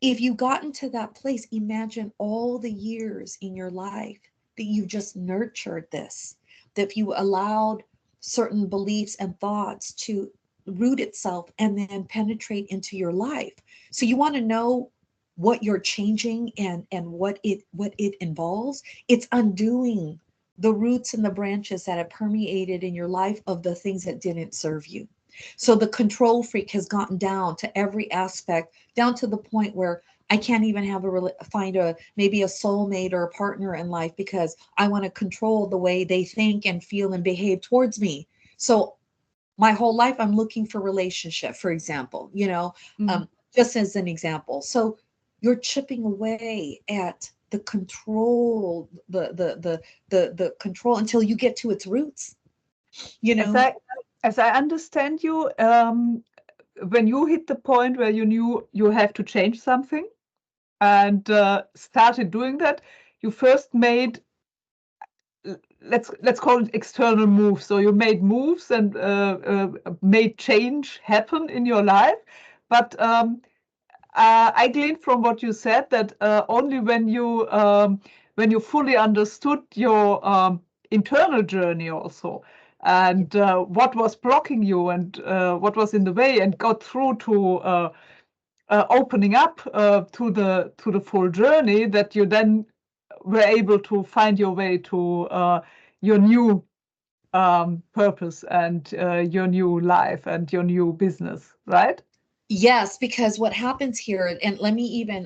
If you gotten to that place, imagine all the years in your life that you just nurtured this, that if you allowed certain beliefs and thoughts to root itself and then penetrate into your life. So you want to know what you're changing and what it involves. It's undoing the roots and the branches that have permeated in your life of the things that didn't serve you. So the control freak has gotten down to every aspect, down to the point where I can't even find maybe a soulmate or a partner in life because I want to control the way they think and feel and behave towards me. So my whole life I'm looking for relationship, for example, just as an example. So you're chipping away at the control, the control until you get to its roots.
As I understand you, when you hit the point where you knew you have to change something and started doing that, you first made, let's call it external moves. So you made moves and made change happen in your life. But I gleaned from what you said that only when you fully understood your internal journey also, and what was blocking you and what was in the way, and got through to opening up to the full journey, that you then were able to find your way to your new purpose and your new life and your new business, right?
Yes, because what happens here, and let me even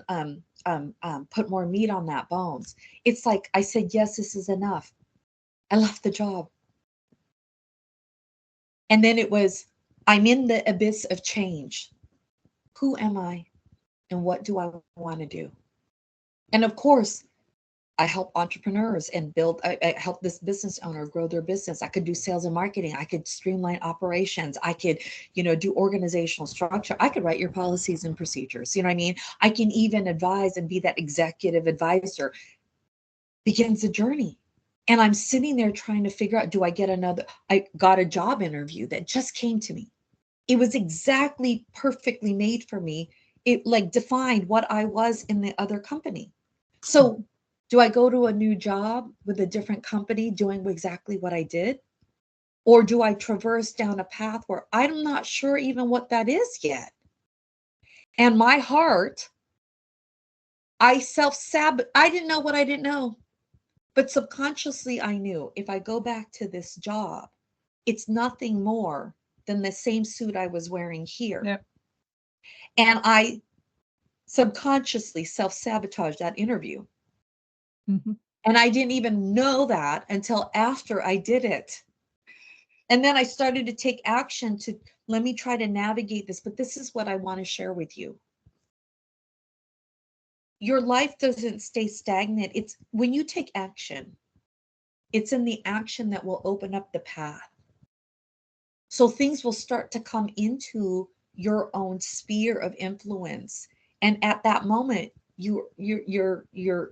put more meat on that bones. It's like I said, yes, this is enough. I left the job. And then it was, I'm in the abyss of change. Who am I? And what do I want to do? And of course, I help entrepreneurs and I help this business owner grow their business. I could do sales and marketing. I could streamline operations. I could, do organizational structure. I could write your policies and procedures. You know what I mean? I can even advise and be that executive advisor. Begins the journey. And I'm sitting there trying to figure out, I got a job interview that just came to me. It was exactly perfectly made for me. It like defined what I was in the other company. So do I go to a new job with a different company doing exactly what I did? Or do I traverse down a path where I'm not sure even what that is yet? And my heart, I didn't know what I didn't know. But subconsciously, I knew if I go back to this job, it's nothing more than the same suit I was wearing here.
Yep.
And I subconsciously self-sabotaged that interview.
Mm-hmm.
And I didn't even know that until after I did it. And then I started to take action to let me try to navigate this. But this is what I want to share with you. Your life doesn't stay stagnant. It's when you take action, it's in the action that will open up the path. So things will start to come into your own sphere of influence. And at that moment, you're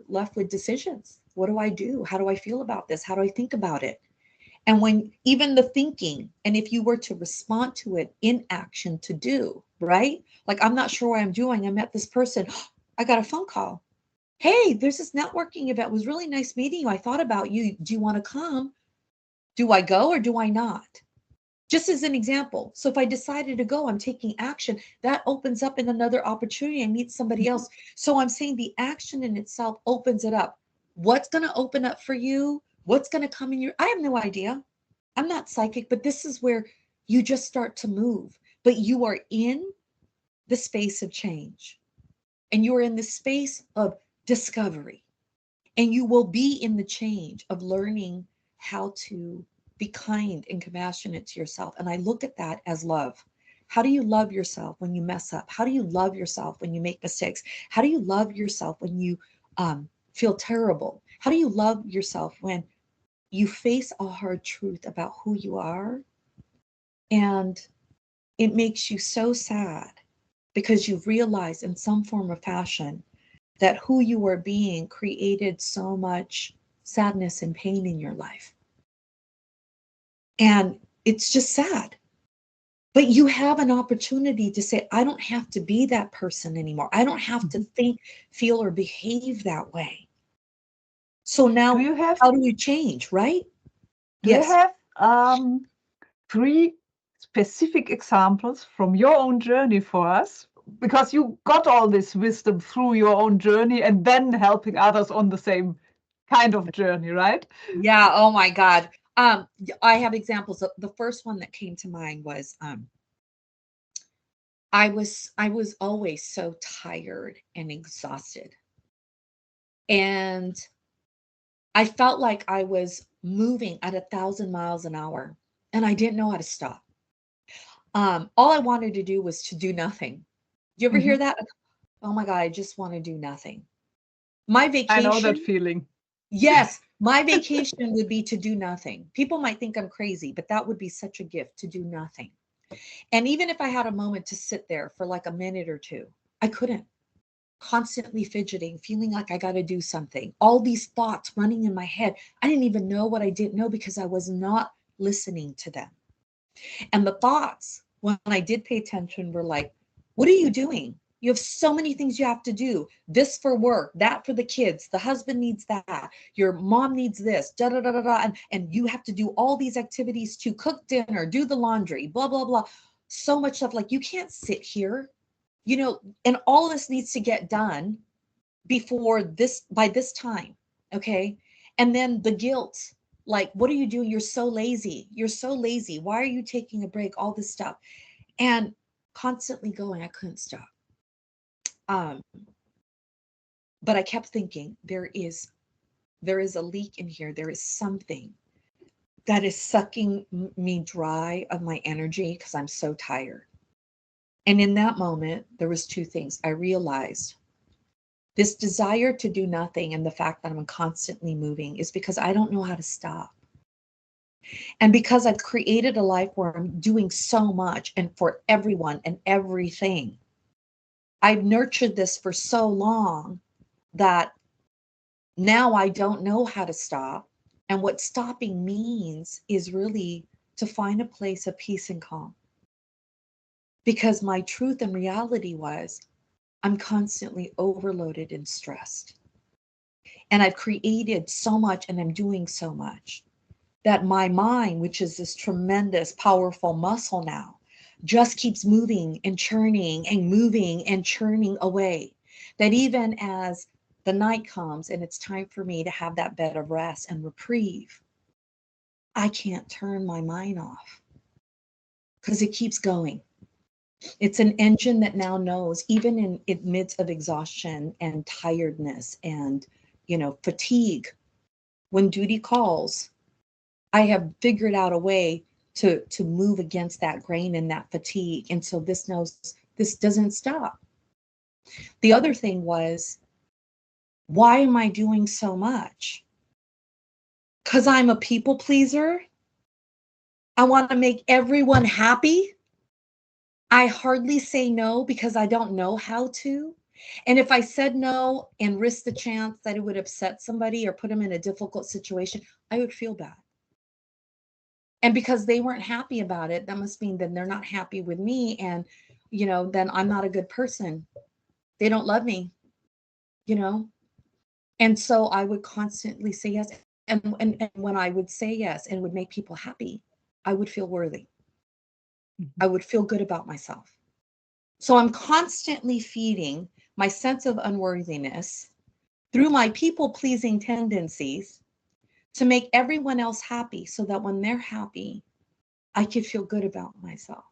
left with decisions. What do I do? How do I feel about this? How do I think about it? And when even the thinking, and if you were to respond to it in action to do, right? Like, I'm not sure what I'm doing. I met this person. I got a phone call. Hey, there's this networking event. It was really nice meeting you. I thought about you. Do you want to come? Do I go or do I not? Just as an example. So if I decided to go, I'm taking action. That opens up in another opportunity. I meet somebody else. So I'm saying the action in itself opens it up. What's going to open up for you? What's going to come in I have no idea. I'm not psychic, but this is where you just start to move. But you are in the space of change. And you are in the space of discovery. And you will be in the change of learning how to be kind and compassionate to yourself. And I look at that as love. How do you love yourself when you mess up? How do you love yourself when you make mistakes? How do you love yourself when you feel terrible? How do you love yourself when you face a hard truth about who you are? And it makes you so sad because you've realized in some form or fashion that who you were being created so much sadness and pain in your life. And it's just sad. But you have an opportunity to say, I don't have to be that person anymore. I don't have to think, feel, or behave that way. So now, how do you change, right?
Do you have 3 specific examples from your own journey for us? Because you got all this wisdom through your own journey and then helping others on the same kind of journey, right?
Yeah. Oh my God. I have examples. The first one that came to mind was I was always so tired and exhausted. And I felt like I was moving at 1,000 miles an hour and I didn't know how to stop. All I wanted to do was to do nothing. Do you ever hear that? Oh my God, I just want to do nothing. My vacation.
I know that feeling.
Yes, my vacation would be to do nothing. People might think I'm crazy, but that would be such a gift, to do nothing. And even if I had a moment to sit there for like a minute or two, I couldn't. Constantly fidgeting, feeling like I got to do something. All these thoughts running in my head. I didn't even know what I didn't know because I was not listening to them. And the thoughts, when I did pay attention, were like, what are you doing? You have so many things you have to do. This for work, that for the kids. The husband needs that. Your mom needs this. Da da da da da. And you have to do all these activities to cook dinner, do the laundry, blah blah blah. So much stuff. Like, you can't sit here, and all this needs to get done by this time. Okay. And then the guilt, like, what are you doing? You're so lazy. You're so lazy. Why are you taking a break? All this stuff. And constantly going, I couldn't stop. But I kept thinking, there is a leak in here. There is something that is sucking me dry of my energy because I'm so tired. And in that moment, there was 2 things. I realized this desire to do nothing and the fact that I'm constantly moving is because I don't know how to stop. And because I've created a life where I'm doing so much and for everyone and everything, I've nurtured this for so long that now I don't know how to stop. And what stopping means is really to find a place of peace and calm. Because my truth and reality was, I'm constantly overloaded and stressed. And I've created so much and I'm doing so much that my mind, which is this tremendous, powerful muscle now, just keeps moving and churning and moving and churning away. That even as the night comes and it's time for me to have that bed of rest and reprieve, I can't turn my mind off because it keeps going. It's an engine that now knows, even in midst of exhaustion and tiredness and, fatigue, when duty calls, I have figured out a way to move against that grain and that fatigue. And so this knows this doesn't stop. The other thing was, why am I doing so much? Because I'm a people pleaser. I want to make everyone happy. I hardly say no because I don't know how to. And if I said no and risked the chance that it would upset somebody or put them in a difficult situation, I would feel bad. And because they weren't happy about it, that must mean that they're not happy with me. And, then I'm not a good person. They don't love me, And so I would constantly say yes. And when I would say yes and would make people happy, I would feel worthy. I would feel good about myself. So I'm constantly feeding my sense of unworthiness through my people-pleasing tendencies to make everyone else happy so that when they're happy, I could feel good about myself.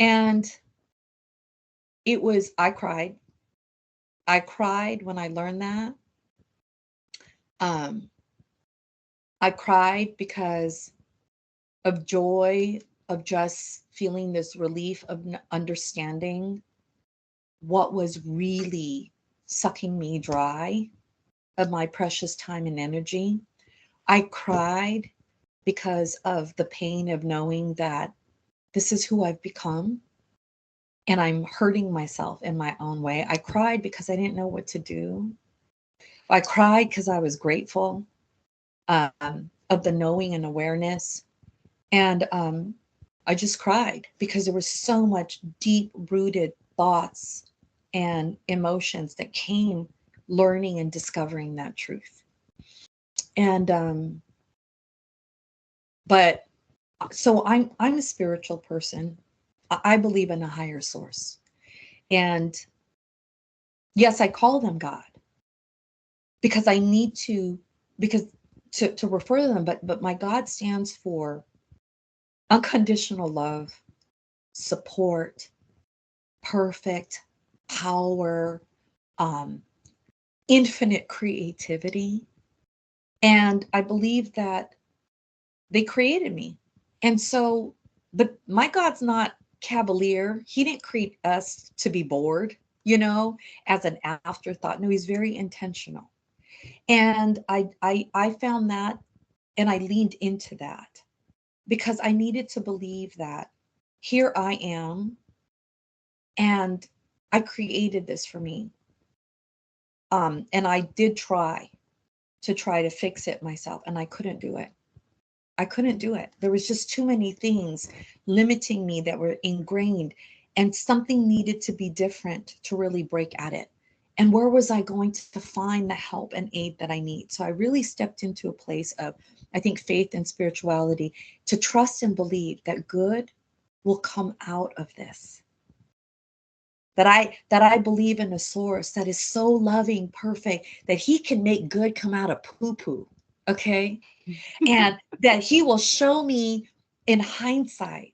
And I cried. I cried when I learned that. I cried because of joy, of just feeling this relief of understanding what was really sucking me dry of my precious time and energy. I cried because of the pain of knowing that this is who I've become and I'm hurting myself in my own way. I cried because I didn't know what to do. I cried because I was grateful of the knowing and awareness And I just cried because there was so much deep rooted thoughts and emotions that came learning and discovering that truth. And but so I'm a spiritual person. I believe in a higher source. And yes, I call them God because I need to, because to refer to them, but my God stands for unconditional love, support, perfect power, um, infinite creativity. And I believe that they created me. And so, but my God's not cavalier. He didn't create us to be bored, as an afterthought. No, he's very intentional. And I found that, and I leaned into that because I needed to believe that here I am, and I created this for me. And I did try to fix it myself, and I couldn't do it. I couldn't do it. There was just too many things limiting me that were ingrained, and something needed to be different to really break at it. And where was I going to find the help and aid that I need? So I really stepped into a place of, I think, faith and spirituality, to trust and believe that good will come out of this. That I believe in a source that is so loving, perfect, that he can make good come out of poo-poo. Okay. And that he will show me in hindsight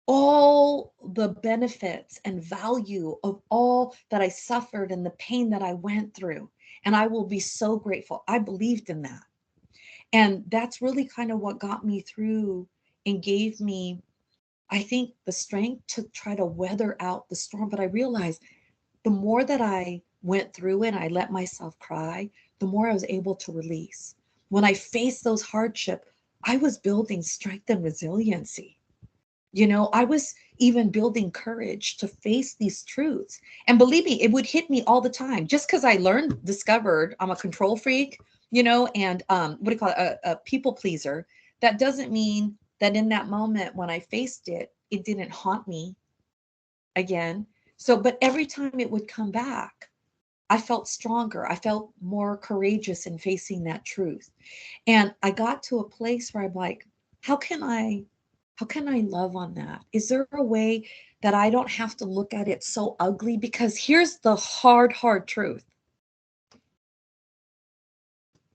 all the benefits and value of all that I suffered and the pain that I went through. And I will be so grateful. I believed in that. And that's really kind of what got me through and gave me, I think, the strength to try to weather out the storm. But I realized the more that I went through it, I let myself cry, the more I was able to release. When I faced those hardships, I was building strength and resiliency. I was even building courage to face these truths. And believe me, it would hit me all the time. Just because I discovered I'm a control freak, and what do you call it, a people pleaser. That doesn't mean that in that moment when I faced it, it didn't haunt me again. So, but every time it would come back, I felt stronger. I felt more courageous in facing that truth. And I got to a place where I'm like, how can I love on that? Is there a way that I don't have to look at it so ugly? Because here's the hard truth.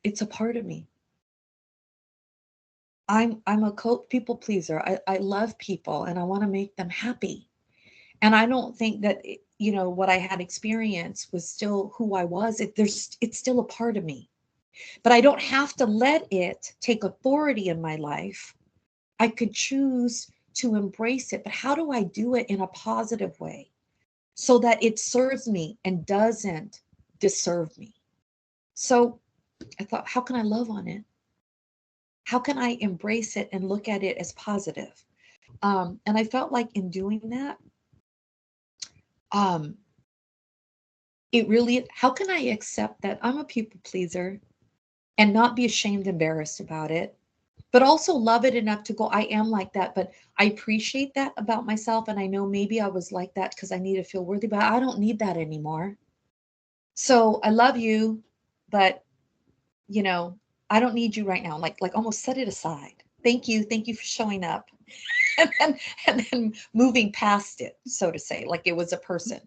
It's a part of me. I'm a people pleaser. I love people and I want to make them happy. And I don't think that, what I had experienced was still who I was. It's still a part of me. But I don't have to let it take authority in my life. I could choose to embrace it. But how do I do it in a positive way so that it serves me and doesn't disserve me? So I thought, how can I love on it? How can I embrace it and look at it as positive? And I felt like in doing that, um, it really, how can I accept that I'm a people pleaser and not be ashamed, embarrassed about it, but also love it enough to go, I am like that, but I appreciate that about myself. And I know maybe I was like that because I need to feel worthy, but I don't need that anymore. So I love you, but I don't need you right now. Like almost set it aside. Thank you. Thank you for showing up. and then moving past it, so to say, like it was a person.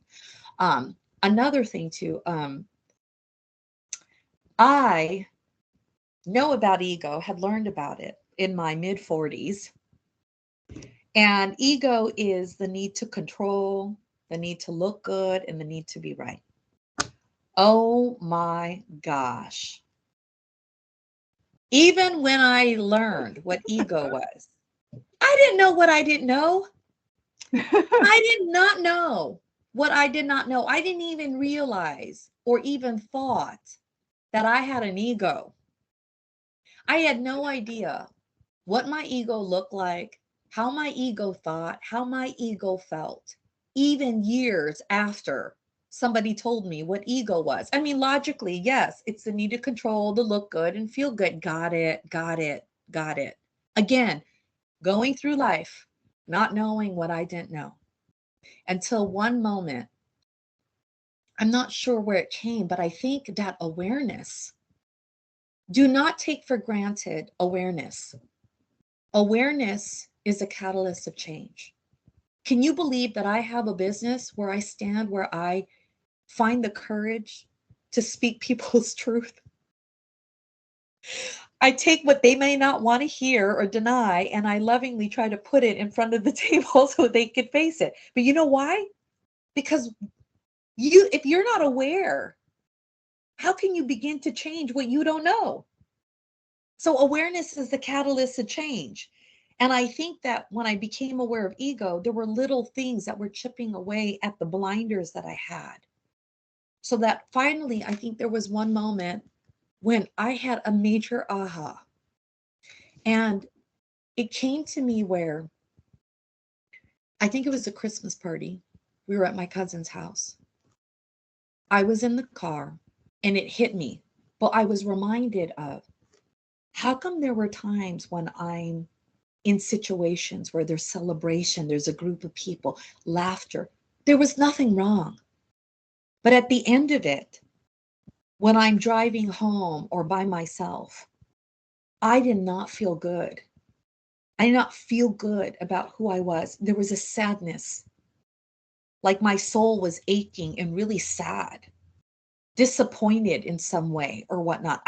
Another thing too, I know about ego, had learned about it in my mid 40s. And ego is the need to control, the need to look good, and the need to be right. Oh my gosh. Even when I learned what ego was, I didn't know what I didn't know. I did not know what I did not know. I didn't even realize or even thought that I had an ego. I had no idea what my ego looked like, how my ego thought, how my ego felt, even years after somebody told me what ego was. I mean, logically, yes, it's the need to control, to look good and feel good. Got it, got it, got it. Again, going through life, not knowing what I didn't know until one moment. I'm not sure where it came, but I think that awareness, do not take for granted awareness. Awareness is a catalyst of change. Can you believe that I have a business where I stand, where I find the courage to speak people's truth? I take what they may not want to hear or deny, and I lovingly try to put it in front of the table so they could face it. But you know why? Because if you're not aware, how can you begin to change what you don't know? So awareness is the catalyst of change. And I think that when I became aware of ego, there were little things that were chipping away at the blinders that I had. So that finally, I think there was one moment when I had a major aha. And it came to me where I think it was a Christmas party. We were at my cousin's house. I was in the car and it hit me. But I was reminded of, how come there were times when I'm in situations where there's celebration, there's a group of people, laughter, there was nothing wrong. But at the end of it, when I'm driving home or by myself, I did not feel good. I did not feel good about who I was. There was a sadness, like my soul was aching and really sad, disappointed in some way or whatnot.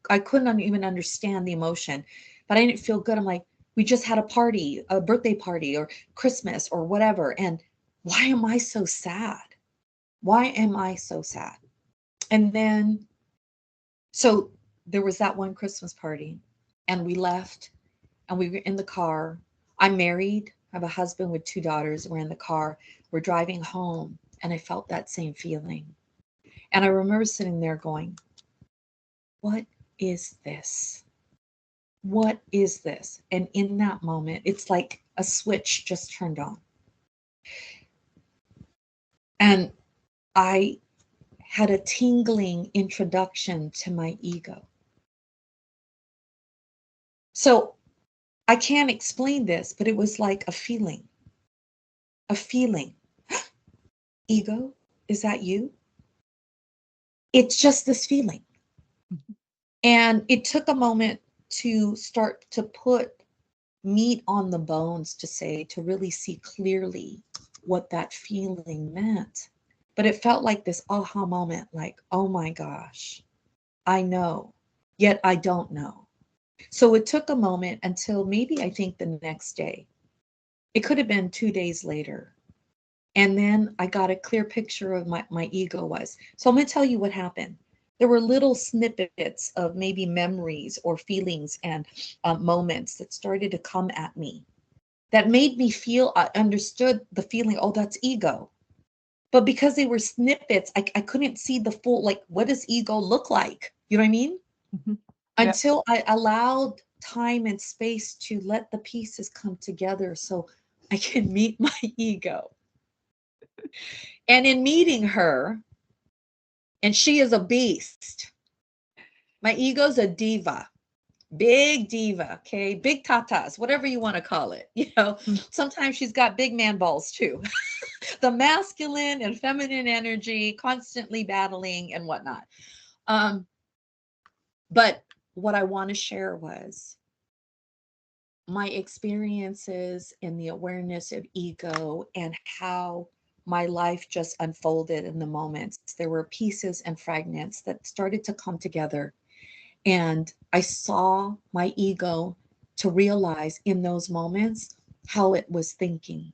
I couldn't even understand the emotion, but I didn't feel good. I'm like, we just had a party, a birthday party or Christmas or whatever. And why am I so sad? Why am I so sad? And then, so there was that one Christmas party and we left and we were in the car. I'm married. I have a husband with 2 daughters. We're in the car. We're driving home and I felt that same feeling. And I remember sitting there going, what is this? What is this? And in that moment, it's like a switch just turned on. And I had a tingling introduction to my ego. So I can't explain this, but it was like a feeling. A feeling. Ego, is that you? It's just this feeling. And it took a moment to start to put meat on the bones to really see clearly what that feeling meant. But it felt like this aha moment, like, oh my gosh, I know, yet I don't know. So it took a moment until maybe I think the next day. It could have been 2 days later. And then I got a clear picture of my ego was. So I'm going to tell you what happened. There were little snippets of maybe memories or feelings and moments that started to come at me that made me feel, I understood the feeling, oh, that's ego. But because they were snippets, I couldn't see the full, like, what does ego look like? You know what I mean?
Mhm. Yeah.
Until I allowed time and space to let the pieces come together so I can meet my ego. And in meeting her, and she is a beast. My ego's a diva, big diva, okay? Big tatas, whatever you want to call it. You know, sometimes she's got big man balls too. The masculine and feminine energy constantly battling and whatnot. But what I want to share was my experiences in the awareness of ego and how my life just unfolded in the moments. There were pieces and fragments that started to come together. And I saw my ego to realize in those moments how it was thinking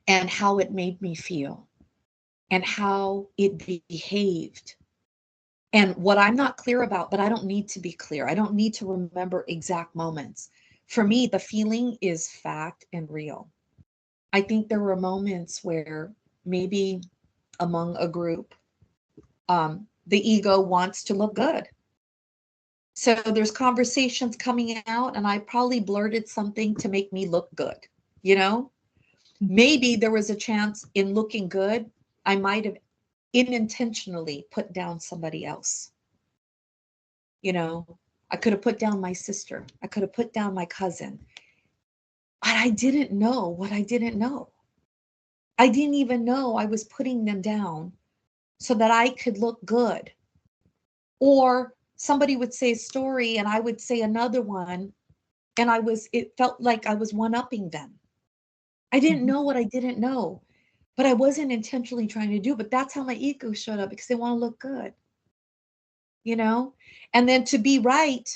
and how it made me feel and how it behaved. And what I'm not clear about, but I don't need to be clear. I don't need to remember exact moments. For me, the feeling is fact and real. I think there were moments where maybe among a group, the ego wants to look good. So there's conversations coming out, and I probably blurted something to make me look good. You know, maybe there was a chance in looking good, I might have unintentionally put down somebody else. You know, I could have put down my sister. I could have put down my cousin. But I didn't know what I didn't know. I didn't even know I was putting them down so that I could look good. Or somebody would say a story and I would say another one, and it felt like I was one-upping them. I didn't
Mhm.
know what I didn't know, but I wasn't intentionally trying to do, but that's how my ego showed up because they want to look good, you know? And then to be right,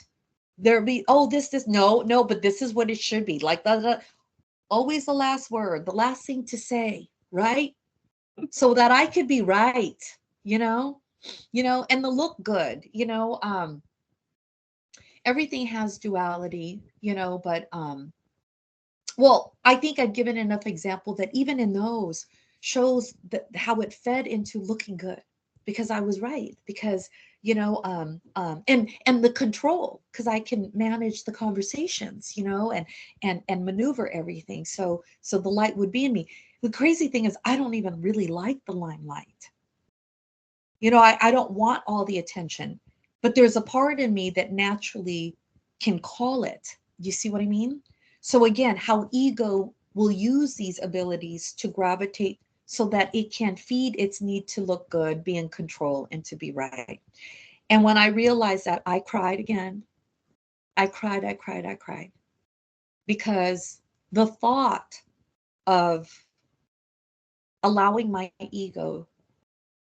there'll be, oh, this, no, but this is what it should be. Like, always the last word, the last thing to say, right? So that I could be right, you know? And the look good, everything has duality, but well, I think I've given enough example that even in those shows that how it fed into looking good because I was right, because and the control, because I can manage the conversations, and maneuver everything, so the light would be in me. The crazy thing is I don't even really like the limelight. I don't want all the attention, but there's a part in me that naturally can call it. You see what I mean? So again, how ego will use these abilities to gravitate so that it can feed its need to look good, be in control, and to be right. And when I realized that, I cried again. I cried because the thought of allowing my ego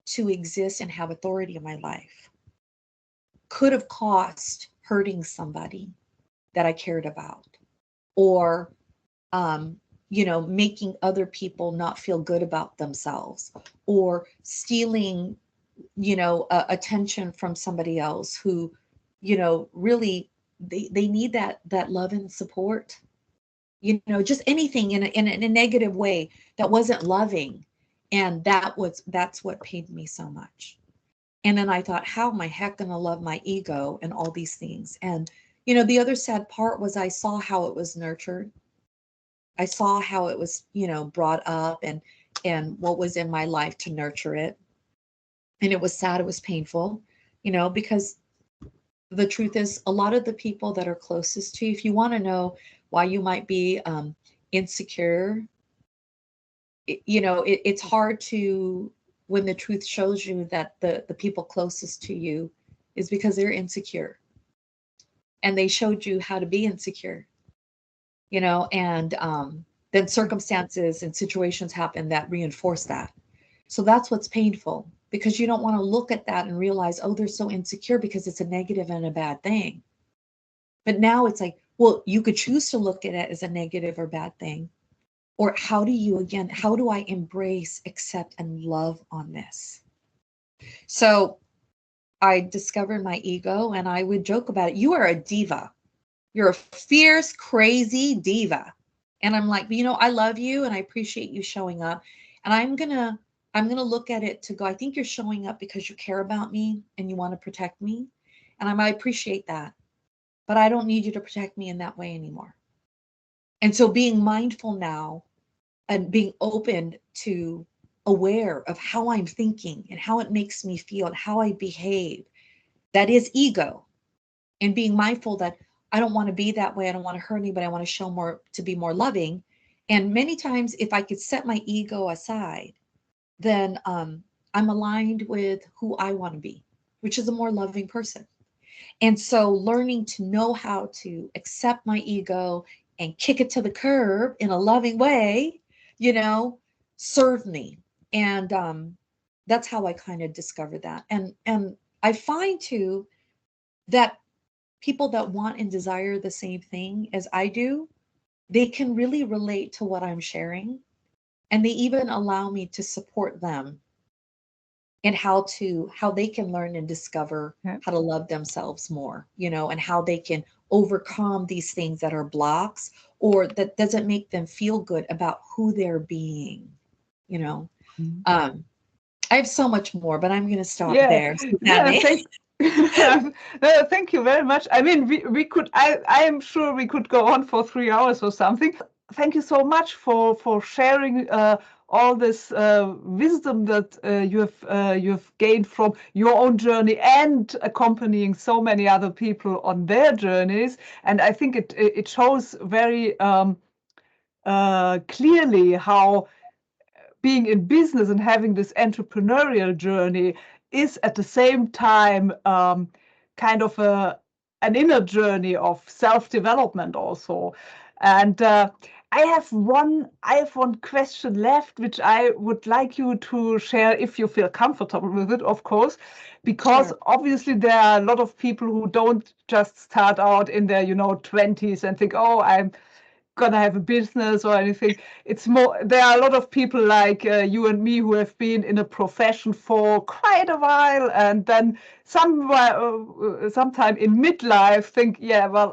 to exist and have authority in my life could have cost hurting somebody that I cared about, or making other people not feel good about themselves, or stealing, attention from somebody else who, really they need that love and support, just anything in a negative way that wasn't loving. And that's what pained me so much. And then I thought, how am I heck going to love my ego and all these things? And, the other sad part was I saw how it was nurtured. I saw how it was, brought up, and what was in my life to nurture it. And it was sad, it was painful, because the truth is a lot of the people that are closest to you, if you want to know why you might be insecure, it's hard to, when the truth shows you that the people closest to you is because they're insecure, and they showed you how to be insecure, and then circumstances and situations happen that reinforce that. So that's what's painful, because you don't want to look at that and realize, oh, they're so insecure, because it's a negative and a bad thing. But now it's like, well, you could choose to look at it as a negative or bad thing. Or how do I embrace, accept, and love on this? So I discovered my ego, and I would joke about it. You are a diva. You're a fierce, crazy diva. And I'm like, I love you and I appreciate you showing up. And I'm gonna look at it to go, I think you're showing up because you care about me and you want to protect me. And I appreciate that. But I don't need you to protect me in that way anymore. And so being mindful now and being open to, aware of how I'm thinking and how it makes me feel and how I behave, that is ego. And being mindful that I don't want to be that way. I don't want to hurt anybody. I want to show more, to be more loving. And many times, if I could set my ego aside, then I'm aligned with who I want to be, which is a more loving person. And so learning to know how to accept my ego and kick it to the curb in a loving way, you know, served me. And that's how I kind of discovered that. And I find too that people that want and desire the same thing as I do, they can really relate to what I'm sharing. And they even allow me to support them in how they can learn and discover
Yeah.
how to love themselves more, and how they can overcome these things that are blocks or that doesn't make them feel good about who they're being, you know.
Mhm.
Um, I have so much more, but I'm going to stop
Yeah,
there.
yeah,
Susanne.
no, thank you very much. I mean, we could, I am sure we could go on for 3 hours or something. Thank you so much for sharing all this wisdom that you have gained from your own journey and accompanying so many other people on their journeys. And I think it shows very clearly how being in business and having this entrepreneurial journey is at the same time kind of an inner journey of self-development also. And I have one question left, which I would like you to share if you feel comfortable with it, of course, because
Sure.
obviously there are a lot of people who don't just start out in their 20s and think, oh, I'm gonna have a business or anything. It's more, there are a lot of people like you and me who have been in a profession for quite a while, and then sometime in midlife think, yeah, well,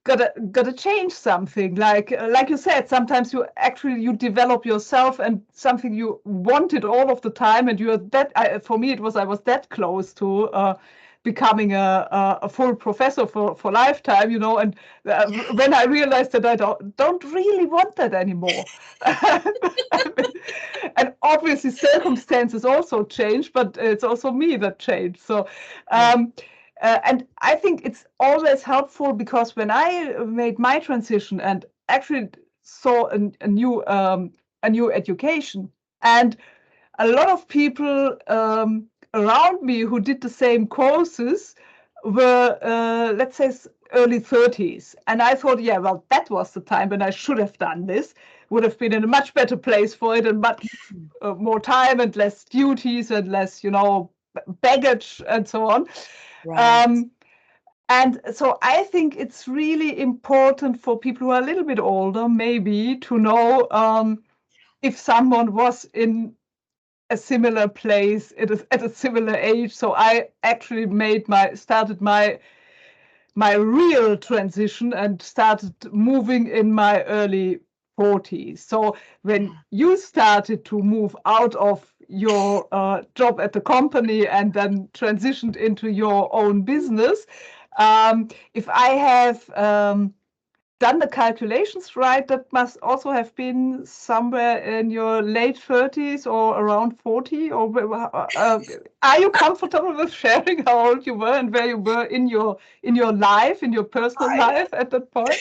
gotta change something. Like you said, sometimes you develop yourself and something you wanted all of the time, and you're that. For me, it was I was that close to becoming a full professor for lifetime, and when I realized that I don't really want that anymore. And obviously circumstances also change, but it's also me that changed. So
Yeah.
and I think it's always helpful, because when I made my transition and actually saw a new education, and a lot of people around me who did the same courses were, let's say, early 30s. And I thought, yeah, well, that was the time when I should have done this, would have been in a much better place for it, and much more time and less duties and less, baggage and so on.
Right.
Um, and so I think it's really important for people who are a little bit older, maybe, to know if someone was in a similar place at a similar age. So I actually started my real transition and started moving in my early 40s. So when you started to move out of your job at the company and then transitioned into your own business, if I have done the calculations right, that must also have been somewhere in your late 30s or around 40. Or are you comfortable with sharing how old you were and where you were in your life, in your personal
I
life at that point?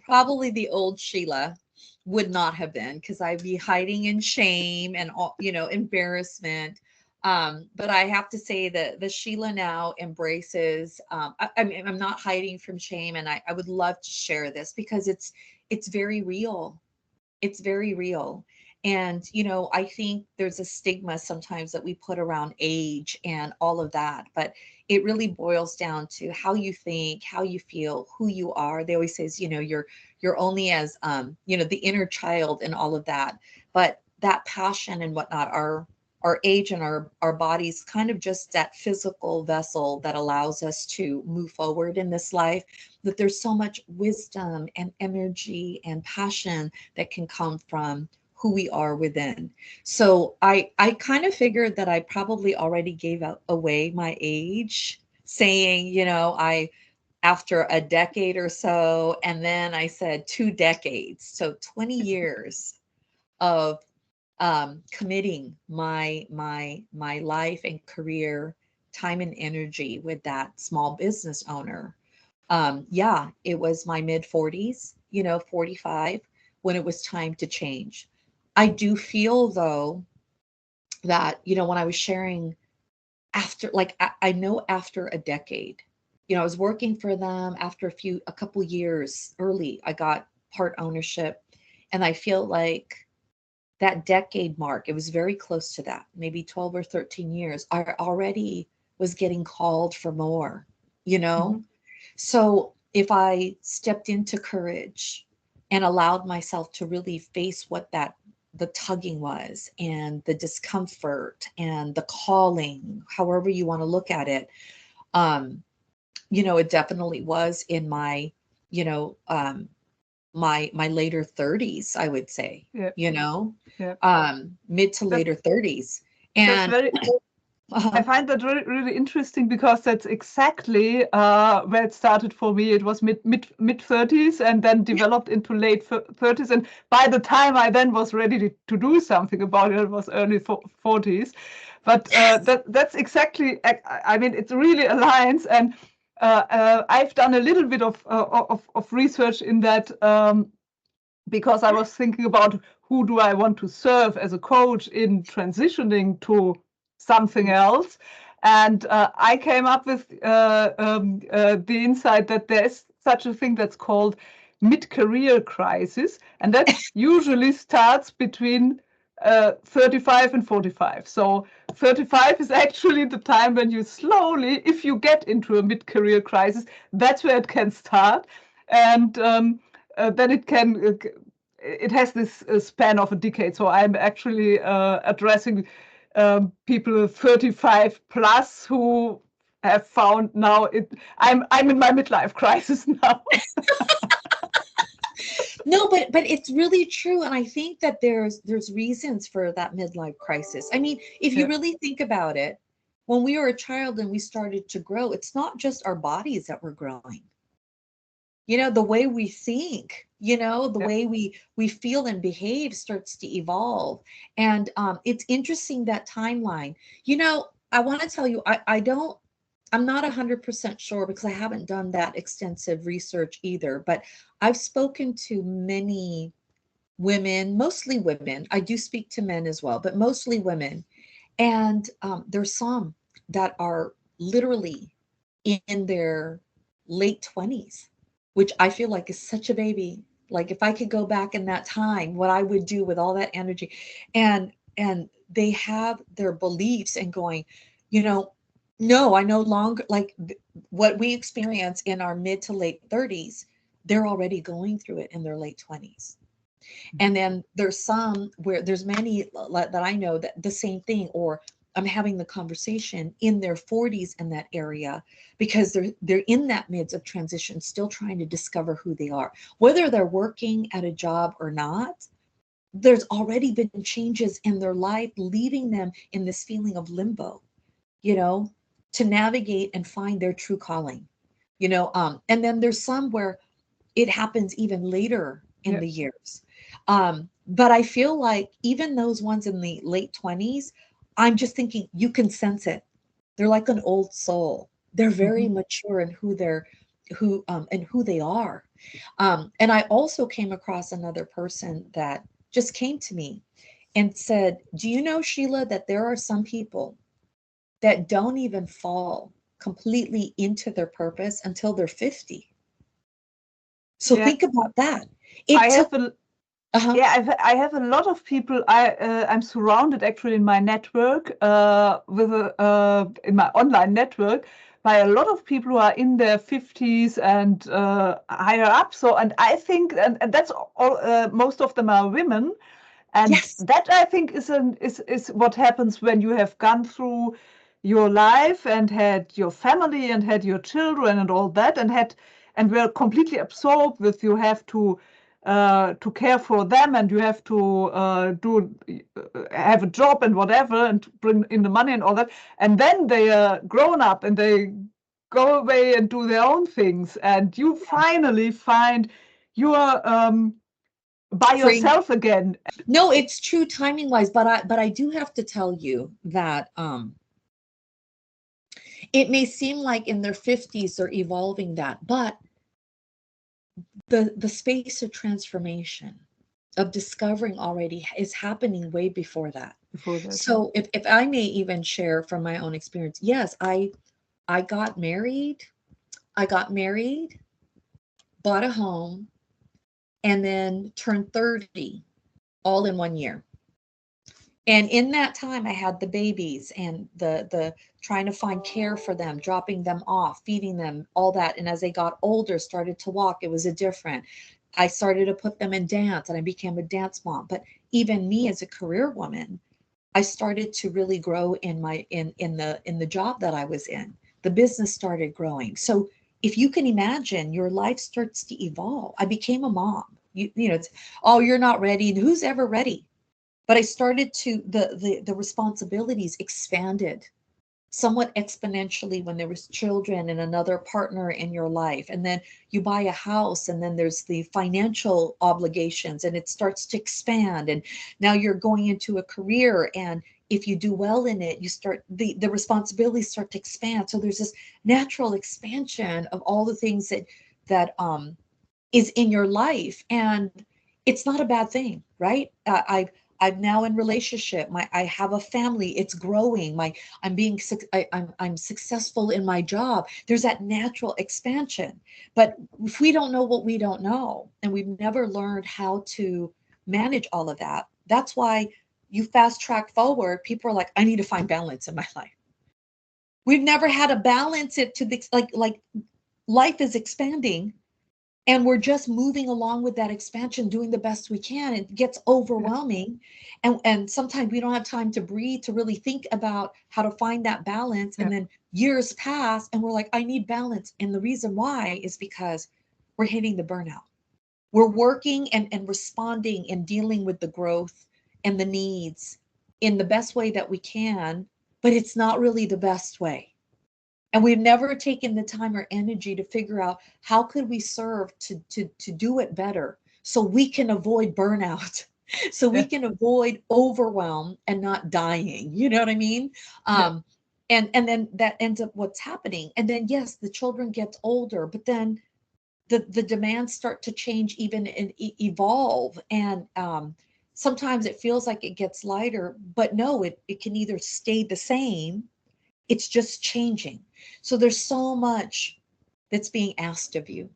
Probably the old Sheila would not have been, because I'd be hiding in shame and all, embarrassment. But I have to say that the Sheila now embraces. I mean, I'm not hiding from shame, and I would love to share this because it's very real. It's very real. And, I think there's a stigma sometimes that we put around age and all of that, but it really boils down to how you think, how you feel, who you are. They always says, you're only as, the inner child and all of that. But that passion and whatnot, our age and our bodies kind of just that physical vessel that allows us to move forward in this life, that there's so much wisdom and energy and passion that can come from who we are within. So I kind of figured that I probably already gave away my age, saying, I after a decade or so, and then I said 2 decades, so 20 years of committing my life and career, time and energy with that small business owner. Yeah, it was my mid 40s, 45, when it was time to change. I do feel though that, when I was sharing after, like, I know after a decade, I was working for them after a couple years early, I got part ownership. And I feel like that decade mark, it was very close to that, maybe 12 or 13 years, I already was getting called for more, you know?
Mhm.
So if I stepped into courage and allowed myself to really face what the tugging was and the discomfort and the calling, however you want to look at it, um, it definitely was in my, you know, my later 30s, I would say,
Yeah, yeah.
mid to
That
later 30s.
that's
And
very I
uh,
find that really interesting, because that's exactly where it started for me. It was mid 30s and then developed into late 30s. And by the time I then was ready to do something about it, it was early 40s. But that's exactly, I mean, it really aligns. And I've done a little bit of research in that, because I was thinking about who do I want to serve as a coach in transitioning to something else. And I came up with the insight that there's such a thing that's called mid-career crisis. And that usually starts between 35 and 45. So 35 is actually the time when you slowly, if you get into a mid-career crisis, that's where it can start. And then it has this span of a decade. So I'm actually addressing people 35 plus who have found now I'm in my midlife crisis now.
No, but it's really true, and I think that there's reasons for that midlife crisis. I mean, if you really think about it, when we were a child and we started to grow, it's not just our bodies that were growing. You know, the way we think, you know, the way we feel and behave starts to evolve. And it's interesting, that timeline. You know, I want to tell you, I'm not 100% sure because I haven't done that extensive research either, but I've spoken to many women, mostly women. I do speak to men as well, but mostly women. And there's some that are literally in their late 20s, which I feel like is such a baby. Like if I could go back in that time, what I would do with all that energy. And they have their beliefs and going, you know, no, I no longer like what we experience in our mid to late 30s, they're already going through it in their late 20s. And then there's some where there's many that I know that the same thing, or I'm having the conversation in their 40s in that area, because they're in that midst of transition, still trying to discover who they are, whether they're working at a job or not. There's already been changes in their life, leaving them in this feeling of limbo, you know, to navigate and find their true calling, you know. And then there's some where it happens even later in the years. But I feel like even those ones in the late 20s, I'm just thinking you can sense it. They're like an old soul. They're very mature in who they are. And I also came across another person that just came to me and said, "Do you know, Sheila, that there are some people that don't even fall completely into their purpose until they're 50?" So think about that.
I have a lot of people. I'm surrounded actually in my network in my online network by a lot of people who are in their 50s and higher up. So, and I think, and that's all. Most of them are women, and that I think is what happens when you have gone through your life and had your family and had your children and all that, and were completely absorbed with you have to care for them, and you have to have a job and whatever and bring in the money and all that, and then they are grown up and they go away and do their own things, and you finally find your by yourself again.
No, it's true timing wise, but I do have to tell you that it may seem like in their 50s they're evolving that, but the space of transformation, of discovering already, is happening way before that. So if I may even share from my own experience, yes, I got married, bought a home, and then turned 30 all in 1 year. And in that time, I had the babies and the trying to find care for them, dropping them off, feeding them, all that. And as they got older, started to walk, it was a different. I started to put them in dance, and I became a dance mom. But even me as a career woman, I started to really grow in the job that I was in. The business started growing. So if you can imagine, your life starts to evolve. I became a mom. You know, it's, oh, you're not ready. And who's ever ready? But I started to, the responsibilities expanded somewhat exponentially when there was children and another partner in your life, and then you buy a house, and then there's the financial obligations, and it starts to expand, and now you're going into a career, and if you do well in it, you start the responsibilities start to expand. So there's this natural expansion of all the things that is in your life, and it's not a bad thing, right? I'm now in relationship. I have a family. It's growing. I'm successful in my job. There's that natural expansion. But if we don't know what we don't know, and we've never learned how to manage all of that, that's why you fast track forward. People are like, I need to find balance in my life. We've never had a balance it to the like life is expanding, and we're just moving along with that expansion, doing the best we can. It gets overwhelming, and sometimes we don't have time to breathe, to really think about how to find that balance. And then years pass and we're like, I need balance. And the reason why is because we're hitting the burnout. We're working and responding and dealing with the growth and the needs in the best way that we can, but it's not really the best way. And we've never taken the time or energy to figure out how could we serve to do it better, so we can avoid burnout, so we can avoid overwhelm and not dying. You know what I mean? And then that ends up what's happening. And then yes, the children get older, but then the demands start to change, even and evolve. And sometimes it feels like it gets lighter, but no, it can either stay the same, it's just changing. So there's so much that's being asked of you.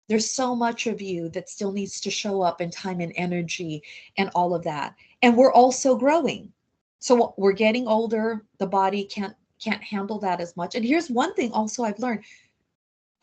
There's so much of you that still needs to show up in time and energy and all of that. And we're also growing. So we're getting older. The body can't handle that as much. And here's one thing also I've learned.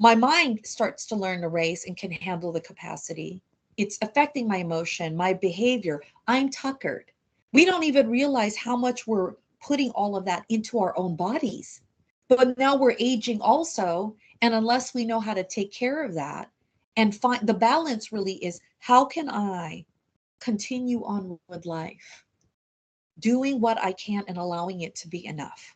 My mind starts to learn to race and can handle the capacity. It's affecting my emotion, my behavior. I'm tuckered. We don't even realize how much we're putting all of that into our own bodies. But now we're aging also. And unless we know how to take care of that and find the balance, really is how can I continue on with life, doing what I can and allowing it to be enough?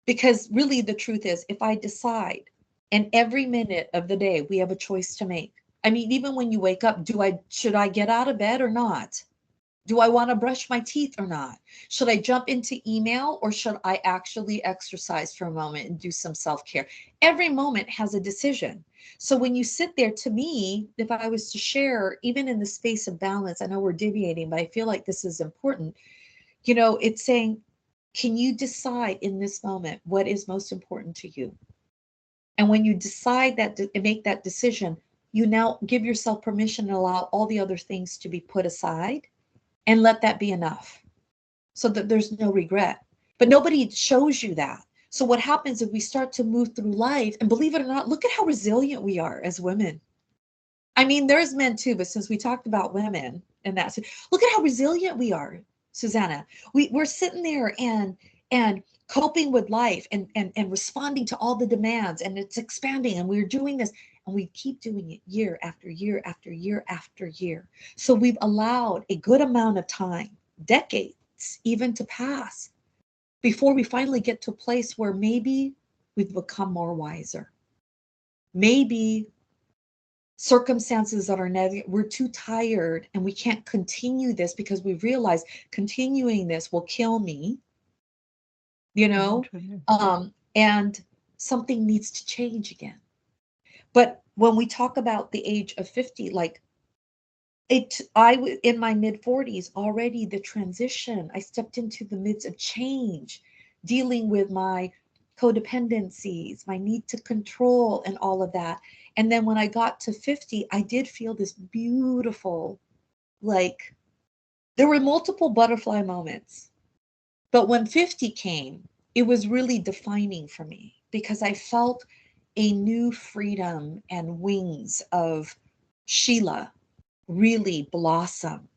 Because really the truth is, if I decide, and every minute of the day we have a choice to make. I mean, even when you wake up, should I get out of bed or not? Do I want to brush my teeth or not? Should I jump into email, or should I actually exercise for a moment and do some self-care? Every moment has a decision. So when you sit there, to me, if I was to share, even in the space of balance, I know we're deviating, but I feel like this is important. It's saying, can you decide in this moment what is most important to you? And when you decide that and make that decision, you now give yourself permission to allow all the other things to be put aside and let that be enough, so that there's no regret. But nobody shows you that. So what happens if we start to move through life, and believe it or not, look at how resilient we are as women. I mean, there's men too, but since we talked about women and that, look at how resilient we are, Susanna. We're sitting there and coping with life and responding to all the demands, and it's expanding, and we're doing this, and we keep doing it year after year after year after year. So we've allowed a good amount of time, decades even, to pass before we finally get to a place where maybe we've become more wiser. Maybe circumstances that are negative, we're too tired and we can't continue this because we've realized continuing this will kill me, and something needs to change again. But when we talk about the age of 50, like in my mid 40s already, the transition, I stepped into the midst of change, dealing with my codependencies, my need to control and all of that. And then when I got to 50, I did feel this beautiful, like, there were multiple butterfly moments. But when 50 came, it was really defining for me, because I felt a new freedom and wings of Sheila really blossom.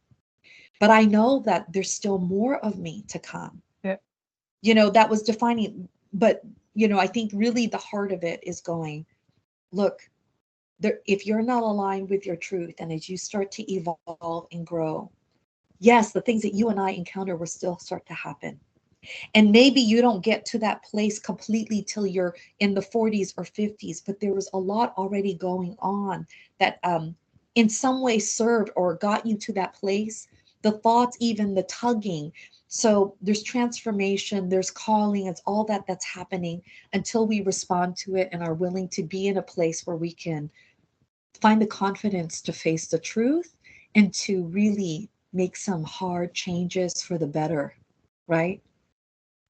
But I know that there's still more of me to come. That was defining. But I think really the heart of it is going, look, if you're not aligned with your truth, and as you start to evolve and grow, yes, the things that you and I encounter will still start to happen. And maybe you don't get to that place completely till you're in the 40s or 50s, but there was a lot already going on that in some way served or got you to that place. The thoughts, even the tugging. So there's transformation, there's calling, it's all that that's happening until we respond to it and are willing to be in a place where we can find the confidence to face the truth and to really make some hard changes for the better, right?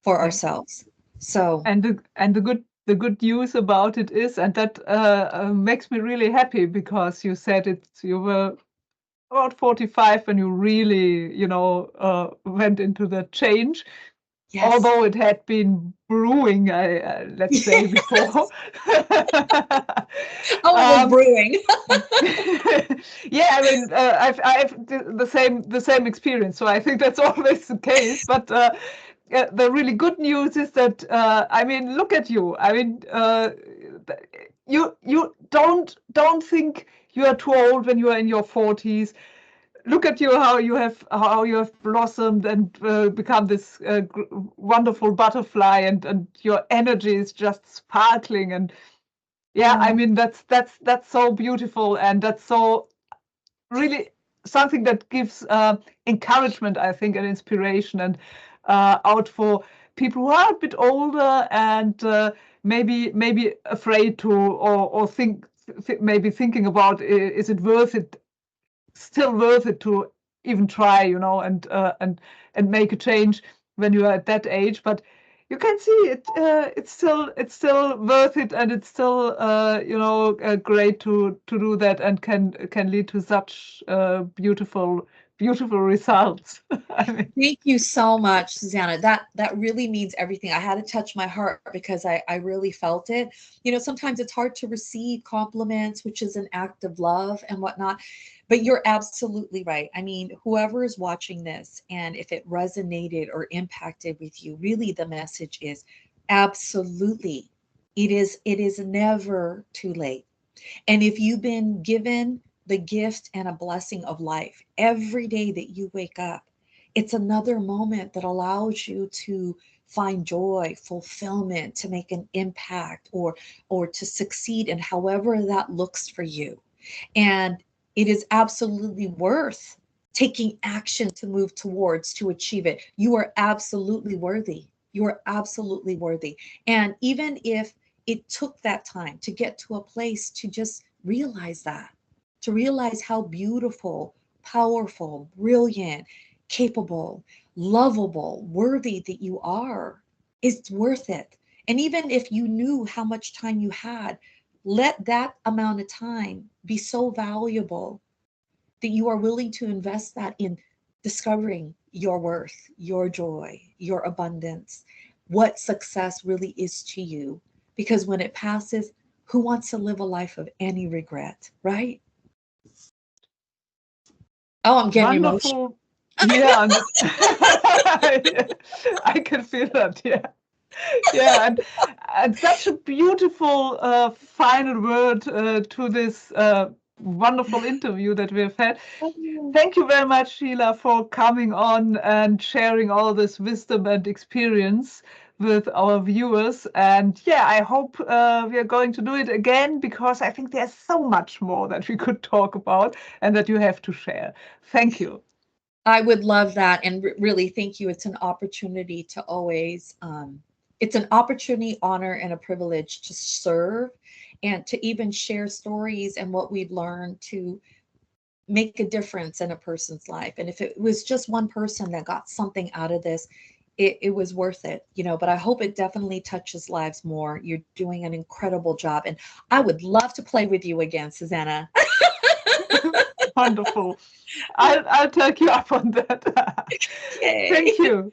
For ourselves. So
And the good news about it is, and that makes me really happy, because you said it, you were about 45 when you really, went into the change.
yes.
Although it had been brewing, let's say, before.
Oh, it was brewing.
Yeah, I mean, I've the same experience, so I think that's always the case. But the really good news is that I mean, look at you. I mean, you don't think you are too old when you are in your 40s. Look at you, how you have blossomed and become this wonderful butterfly, and your energy is just sparkling. And yeah, I mean, that's so beautiful, and that's so really something that gives encouragement, I think, and inspiration, and out for people who are a bit older and maybe afraid to, or maybe thinking about, is it worth it, still worth it to even try, and make a change when you are at that age. But you can see it, it's still worth it, and it's still great to do that, and can lead to such beautiful results. I mean,
Thank you so much, Susanna. That really means everything. I had to touch my heart because I really felt it. Sometimes it's hard to receive compliments, which is an act of love and whatnot. But you're absolutely right. I mean, whoever is watching this, and if it resonated or impacted with you, really the message is absolutely. It is never too late. And if you've been given the gift and a blessing of life every day that you wake up, it's another moment that allows you to find joy, fulfillment, to make an impact, or to succeed in however that looks for you. And it is absolutely worth taking action to move towards, to achieve it. You are absolutely worthy. You are absolutely worthy. And even if it took that time to get to a place to just realize that, to realize how beautiful, powerful, brilliant, capable, lovable, worthy that you are, it's worth it. And even if you knew how much time you had, let that amount of time be so valuable that you are willing to invest that in discovering your worth, your joy, your abundance, what success really is to you. Because when it passes, who wants to live a life of any regret, right? Oh, I'm getting emotional.
wonderful. Yeah, and I can feel that. Yeah. Yeah, and such a beautiful final word to this wonderful interview that we've had. Thank you very much, Sheila, for coming on and sharing all this wisdom and experience with our viewers. And yeah, I hope we are going to do it again, because I think there's so much more that we could talk about and that you have to share. Thank you.
I would love that. And really, thank you. It's an opportunity to always, it's an opportunity, honor, and a privilege to serve and to even share stories and what we've learned to make a difference in a person's life. And if it was just one person that got something out of this, it was worth it, but I hope it definitely touches lives more. You're doing an incredible job. And I would love to play with you again, Susanna.
Wonderful. I'll take you up on that.
Yay.
Thank you.